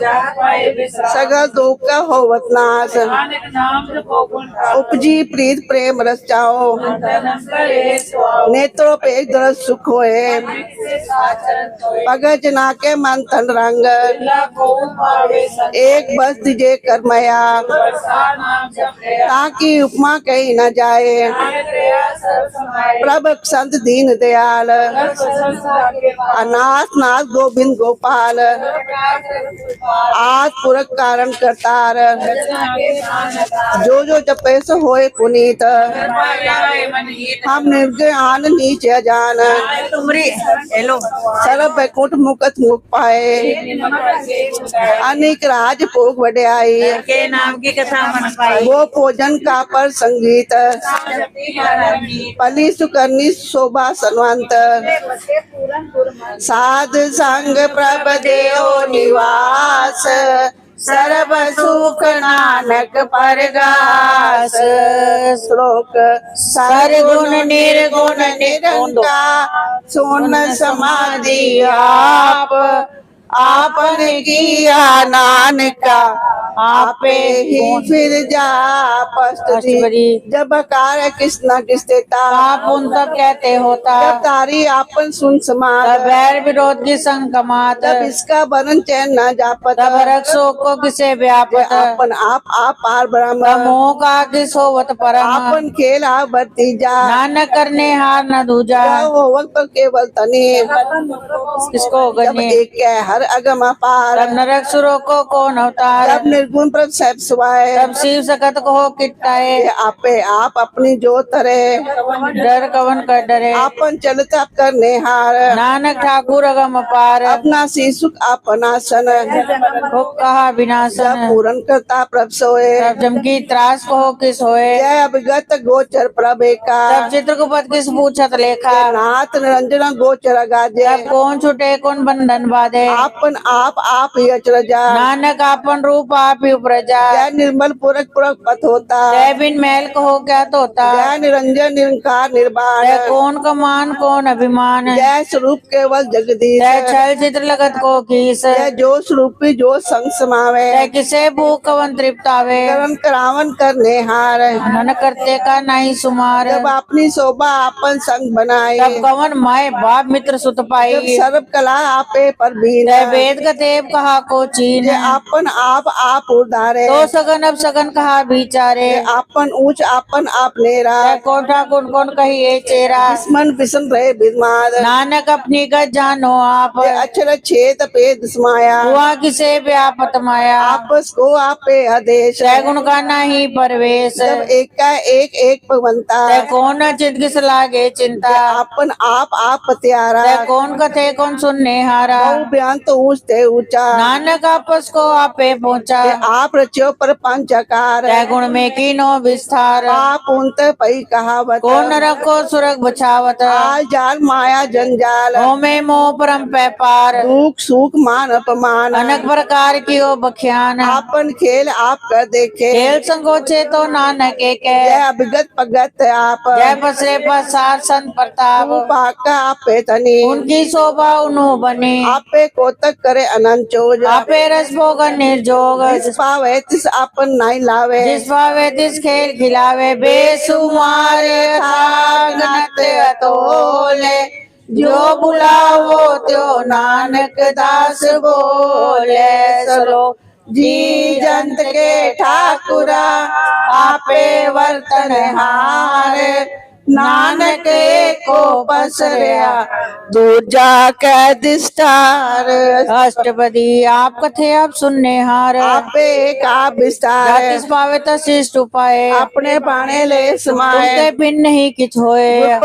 जा पाए विश्राम, सगल दुख का होवत नाश, नानक नाम जपो गुण गाओ, उपजी प्रीत प्रेम रस जाओ, धर्म करे स्वाओ, नेत्रों पे दरस सुख होए, से साचरण सोए, पगज ना के मन तन रंग, बिल्ला को पावे संग, एक बस दिजे करमया, प्रसाद नाम जप लिया, ताकि उपमा कही न जाए, नानक रया सर्व समाए, प्रभ संत दीन दयाल, सर्व संसार के पार, अनाथ नाथ गोविंद गोपाल, आज पुरख कारण करतार, जो जो जपे सो होए पुनीत, हम निर्ज्ञान नीच जान, सर्व बैकुंठ मुकत मुख पाए, अनेक राज भोग वड्याई, के नाम की कथा मन पाई, वो भोजन का पर संगीत, पली सुकर्णी शोभा सनवंत, साध संग प्रभ देव निवास, सर्व सुख नानक परगास, श्लोक सरगुण निर्गुण निरंकार, सोन समाधि आप, आपने किया नानका, आपे ही फिर जा पस्तरी, जब कार्य किसना किसता, आप उन तब कहते होता, जब तारी आपन सुन तब समात, बैर विरोध की संग कमात, तब इसका वरण चैन न जापत, तब रक्षो को किसे व्यापत, आपन आप पार ब्रह्म, तब मोह का किस होवत परम, आपन खेल आ बरती जा, नानक करने हार न दूजा, होवत पर केवल तनी, किसको जब गने, एक है हर अगम अपार, तब नरक सुरों को कौन अवतार, जब निर्गुण प्रभ सब सुभाए तब शिव सकत कहो किट्टाए आपे आप अपनी जो तरे डर कवन कर डरे आपन चलत आप करने हार नानक ठाकुर अगम अपार अपना शीशुक अपना सन हुक कहा विनाशन जब पूरन करता प्रभ सोए तब जमकी त्रास कहो किस होए जय अभिगत गोचर प्रभ एका तब चित्रगुप्त किस पूछत लेखा नाथ निरंजन गोचर गाजे तब कौन छुटे कौन बंधन बाधे आपन आप ही अचरजा नानक आपन रूप आप ही उपरजा जय निर्मल पुरख पुरख पथ होता जय बिन मैल कहो क्या तोता जय निरंजन निरंकार निर्वाण जय कौन कमान कौन अभिमान जय स्वरूप केवल जगदीश जय छल चित्र लगत को कीस जय जो स्वरूपी जो संग समावे जय किसे भूख कवन तृप्त आवे करन करावन करने हार मन करते का नहीं सुमार जब अपनी शोभा आपन संग बनाए तब कवन माय बाप मित्र सुत जब पाई सर्व कला आपे पर बीन जय वेद कतेब कहा को चीन जय आपन आप उधारे तो सगन अब सगन कहा विचारे जय आपन ऊंच आपन आप नेरा जय कोठा कौन कौन कहिए चेरा दुश्मन बिसन रहे बिस्माद नानक अपनी गज जानो आप जय अक्षर छेद पे दुस्माया हुआ किसे व्यापत माया आपस को आपे आदेश जय गुण का नहीं परवेश जब एक का एक भगवंता जय कौन चित किस लागे चिंता आपन आप त्यारा जय कौन कथे कौन सुनने हारा बहु बयान तो ऊंचते ऊंचा नानक आपस को आपे पहुँचा जय आप रचो पर पंचकार जय गुण में कीनो विस्तार आप उनत पई कहावत कौन रखो सुरग बचावत आल जाल माया जंजाल होमे मोह परम पैपार दुख सुख मान अपमान अनेक प्रकार की ओ बख्यान आपन खेल आप कर देखे खेल संकोचे तो नानक एक जय है अभिगत पगत आप जय बसरे पसार संत प्रताप पाका आपे तनी उनकी शोभा उन्हों बनी आपे कोतक करे अनंत चोज आपे रस भोगन निर्जोग जिस पावे तिस आपन नहीं लावे जिस भावे तिस खेल खिलावे बेसुमार थागनत अतोले जो बुलावो त्यो नानक दास बोले सलो जी जंत के ठाकुरा आपे वर्तन हार नानक को पसरया दूजा कै दिष्टार अष्टपदी आप कथे आप सुनने हार आपे का विस्तार जातिस पावे तो शिष्ट उपाय अपने पाने ले समाए उनके बिन नहीं किछ होए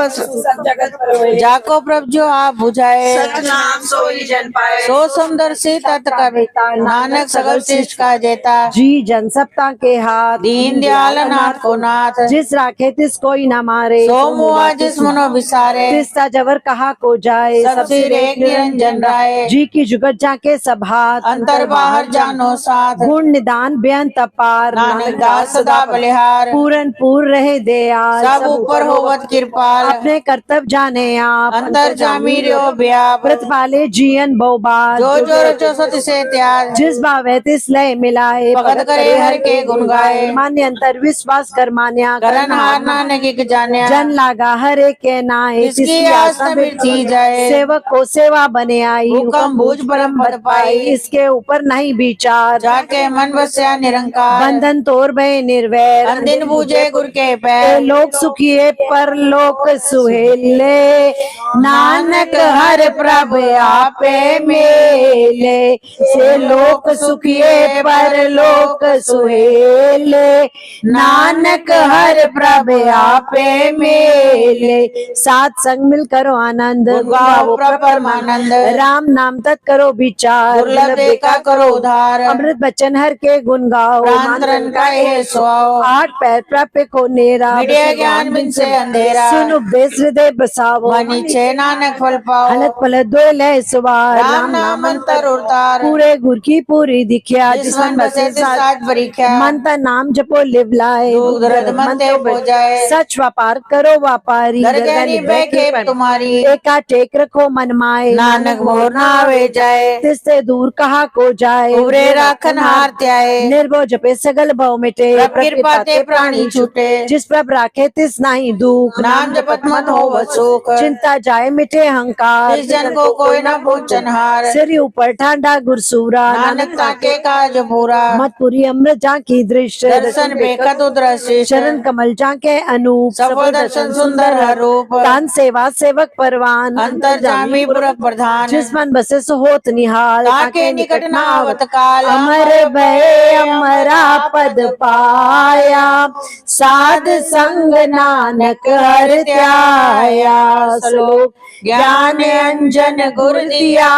जाको प्रभ जो आप बुझाए नाम सोई जन पाए सो समदर्शी तत्कर्ता नानक सगल शिष्ट का जेता जी जन सप्ताह के हाथ दीन दयाल नाथ को नाथ जिस राखे तिस कोई न मारे सो मुआ जिस मनो विसारे तिस्ता जबर कहा को जाए सबसे रेख निरंजन राय जी की जुगत जाके सब हाथ अंतर बाहर जानो साथ गुण निदान बेअंत अपार नानक दास सदा बलिहार पूरन पूर रहे दयाल सब ऊपर होवत कृपाल अपने कर्तव्य जाने आप अंतर जामी रो व्याप प्रतिपाले जीवन बहुबाद जो जो रचो सत से त्याग जिस भावे तिस लय मिलाए भगत करे हर के गुण गाए मान्य अंतर विश्वास कर मान्या करन हार नानक एक जान्या जन लागा हर एक के नाए इसकी आस न मिटती जाए सेवक को सेवा बने आई हुक्म बूझ परम पद पाई इसके ऊपर नहीं विचार जाके मन बस्या निरंकार बंधन तोड़ भय निर्वैर अंदिन बूझे गुर के ए पैर लोक सुखिए पर लोक सुहेले नानक हर प्रभ आपे मेले से लोक सुखिए पर लोक सुहेले नानक हर प्रभ आपे मेले सात संग मिल करो आनंद गाओ परमानंद राम नाम तक करो विचार दुर्लभ देखा करो उधार अमृत बचन हर के गुण गाओ प्रांतरन का ये स्वाओ आठ पैर प्राप्य को नेरा मिटे ज्ञान बिन से अंधेरा सुन उपदेश हृदय बसावो मनी छे नानक फल पाओ हलत पलत दो लय सुवार राम नाम अंतर उतार पूरे गुर की पूरी दिखिया जिस मन बसे तिस साथ बरीख्या मन का नाम जपो लिव लाए दूध मन ते हो जाए सच व्यापार करो व्यापारी दरगहरी बैठे तुम्हारी एका टेक रखो मन माए नानक मोर ना आवे जाए तिससे दूर कहा को जाए उबरे राखन हार त्याए निर्भो जपे सगल भव मिटे प्रभ कृपा ते प्राणी छूटे जिस प्रभ राखे तिस नहीं दुख नाम जपत मन हो सुख चिंता जाए मिटे अहंकार इस जन को कोई न पूछन हार सिर ऊपर ठांडा गुरसूरा नानक ताके काज पूरा मतपुरी अमृत जा की दृश्य दर्शन बेकत उद्रश्य चरण कमल जा के अनूप सफल दर्शन सुंदर हर रूप तान सेवा सेवक परवान अंतर्जामी पुरख प्रधान जिस मन बसे सो होत निहाल ताके निकट न आवत काल अमर भय अमरा पद पाया साध संग नानक हर त्याया श्लोक ज्ञान अंजन गुर दिया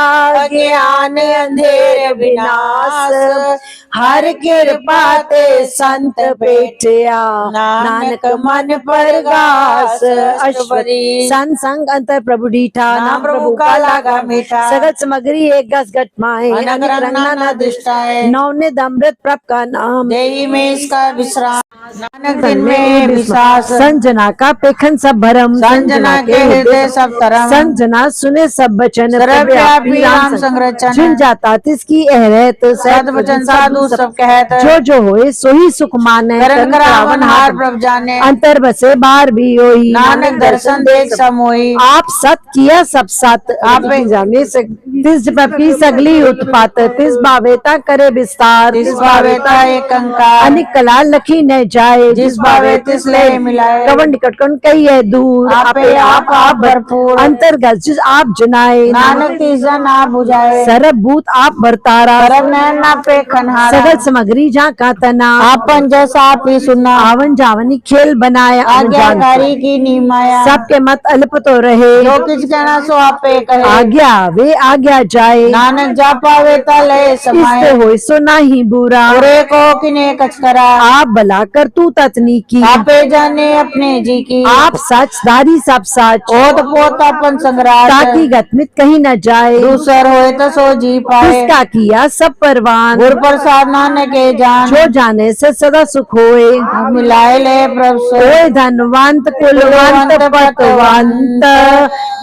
ज्ञान अंधेर विनाश हर कृपा ते संत पेटिया नानक मन परगास अश्वरी सन संग अंतर प्रभु डीठा नाम प्रभु का लागा मीठा सगल सामग्री एक गस गट माए अनग रंगना न दृष्टाए नौने अमृत प्रभ का नाम देही में इसका विश्राम नानक दिन में विश्वास संजना का पेखन सब भरम संजना के हृदय सब तरम संजना सुने सब बचन सर्वव्यापी राम संरचन जिन जाता तिसकी अहरत सद वचन साधु सब कहत जो जो होए सोही सुख माने करण करावन हार प्रभ जाने अंतर बसे बाहर भी होई नानक दर्शन देख समोई आप सत किया सब सत आप जाने तिस की सगली उत्पात तिस भावेता करे विस्तार जिस भावेता एक कंकार अनिक कला लखी न जाए जिस भावे तिस ले मिलाए कवन निकट कौन कही है दूर आपे आप भरपूर अंतर्गत जिस आप जनाए नानक तीजा ना बुझाए सरब भूत आप बरतारा सरब नैन ना पे खनहारा सगल सामग्री जहाँ का तना आपन जैसा आप ही सुना आवन जावनी खेल बनाया आज्ञाकारी की नीमाया सबके मत अल्प तो रहे जो किछ कहना सो आपे कहे आज्ञा वे आज्ञा जाए नानक जा पावे तले समाए इससे होय सो नाही बुरा बुरे को किने कछ करा आप भला कर तू ततनी की आपे जाने अपने जी की आप सच धारी सब सच ओत पोत अपन संग्राट ताकि गतमित कहीं न जाए दूसर होए तो सो जी पाए किसका किया सब परवान गुर प्रसाद नानक के जान जो जाने से सदा सुख होए मिलाए ले प्रभु सो ओए धनवंत कुलवंत पतवंत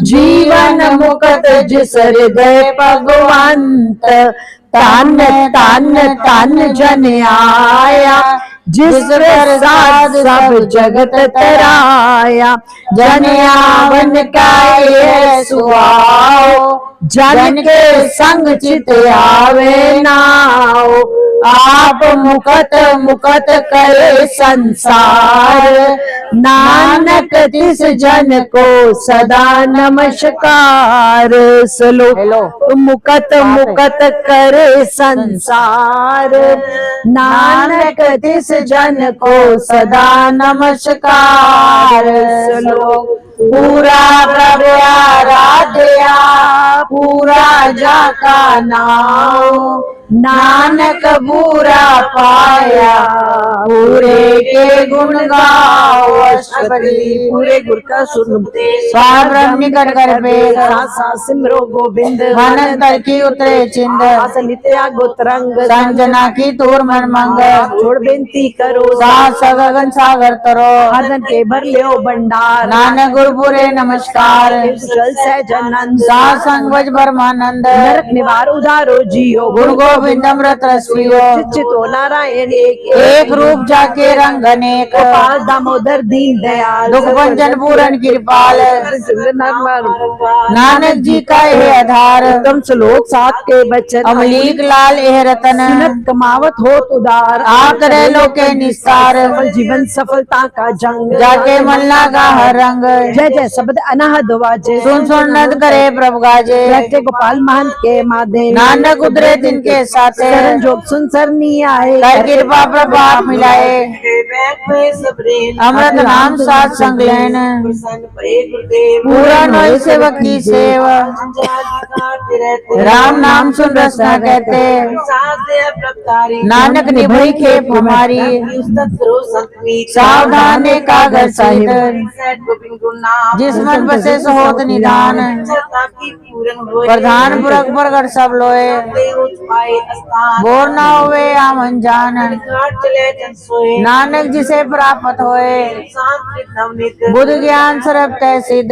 जीवन मुक्त जिस हृदय भगवंत तन तन तन जन आया जिस प्रसाद सब जगत तराया जन आवन का ये सुआओ जन के संग चित आवे नाओ आप मुकत मुकत करे संसार नानक तिस जन को सदा नमस्कार सलो मुकत मुकत करे संसार नानक तिस जन को सदा नमस्कार सलो पूरा प्रभु आराध्या पूरा जाका नाम नानक पूरा पाया पूरे के गुण गाओ अष्टपदी पूरे गुर का सुनते स्वार ब्रह्म निकट कर पे सिमरो गोविंद मानस कर की उतरे चिंद नित्या गोत्रंग संजना की तूर मन मंग छोड़ बेनती करो सगन सागर तरो हदन के भर लियो भंडार नानक गुरुपुरे नमस्कार कुशल सहजानंद संग भज ब्रह्मानंद नरक निवार उधारो जियो गुरु गोविंद अमृत रस पियो चितो नारायण एक रूप जाके रंग अनेक गोपाल दामोदर दीन दयाल दुख भंजन पूरन कृपाल नानक जी का यह आधार उत्तम श्लोक सात के बचन अमलीक लाल यह रतन सुनत कमावत होत उदार आकरे लोके निस्तार सफल जीवन सफलता का जंग जाके मन लागा हर रंग जय जय शब्द अनाहद वाजे सुन सुन नद करे प्रभु गाजे बैठे गोपाल महंत के माधे नानक उतरे जिनके साथे शरण जोग सुन सरनी आए कर कृपा प्रभाव मिलाए अमृत नाम साथ संग लेन पूरा नोई सेवक की सेवा राम नाम सुन रसना कहते नानक निभई खेप हमारी सावधान का घर सहित जिस मन बसे सहोत निधान प्रधान पुरख प्रगट सब लोए बोर न होवे आमन जान नानक जिसे प्राप्त होए बुद्ध ज्ञान सर्व तय सिद्ध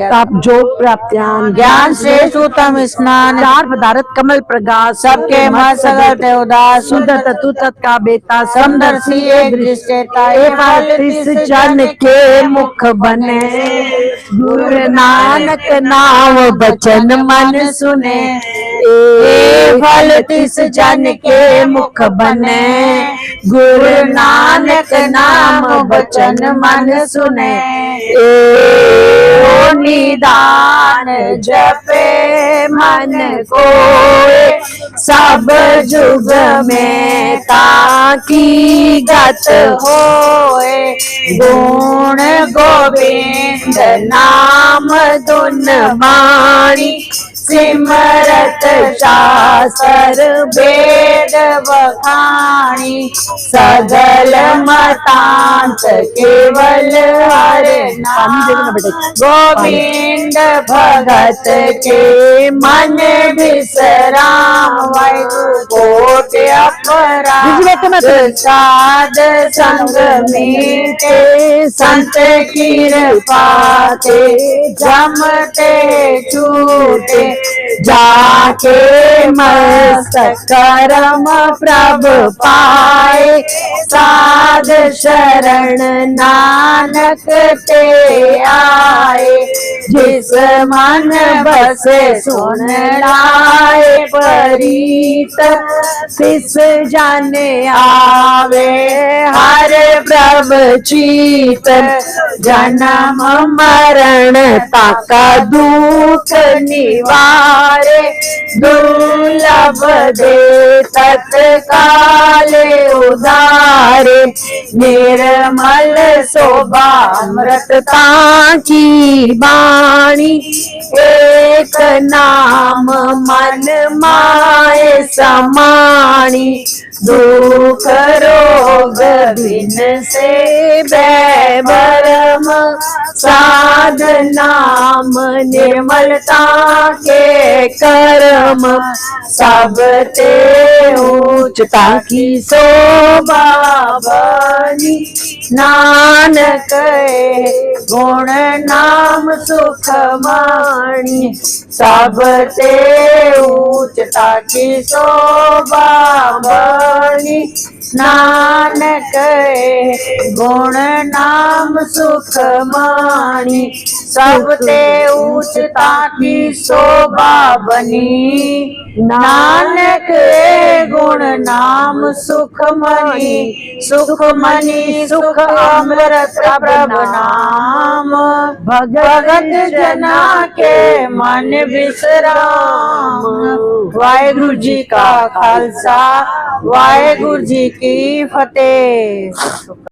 ताप जोग प्राप्त्यान ज्ञान श्रेष्ठ उत्तम स्नान चार पदार्थ कमल प्रकाश सबके मत सगल ते उदास शुद्ध तत्व तत्का बेता समदर्शी एक दृष्टेता तिस जन के मुख बने गुरु नानक नाम बचन मन सुने ए फल तिस जन के मुख बने गुरु नानक नाम बचन मन सुने ओ निदान जपे मन कोय सब जुग में ताकी गत होए गुण गोविंद नाम धुन बाणी सिमरत शास्त्र वेद बखानी सगल मतांत केवल हर नाम गोविंद भगत के मन विश्राम कोट अपराध साध संग मीटे संत कृपा ते जमते छूटे जाके मस्तक करम प्रभ पाए साध शरण नानक ते आए जिस मन बसे सुन लाए परीत तिस जाने आवे हर प्रभ चीत जन्म मरण ताका दुख निवारे दुर्लभ दे तत्काले उदारे निर्मल शोभा अमृतता की बाणी एक नाम मन माए समाणी दुख रोग बिन से भरम साध नाम निर्मलता के कर्म सब ते उच्चता की शोभा बनी नानक गुण नाम सुख माणी सब ते उच्चता की शोभा बनी नानक गुण नाम सुख माणी सब ते उच्चता की शोभा बनी नानक गुण नाम सुख मनी सुख अमृत प्रभ नाम भगत जना के मन विश्राम वाहेगुरु जी का खालसा वाहेगुरु जी की फतेह।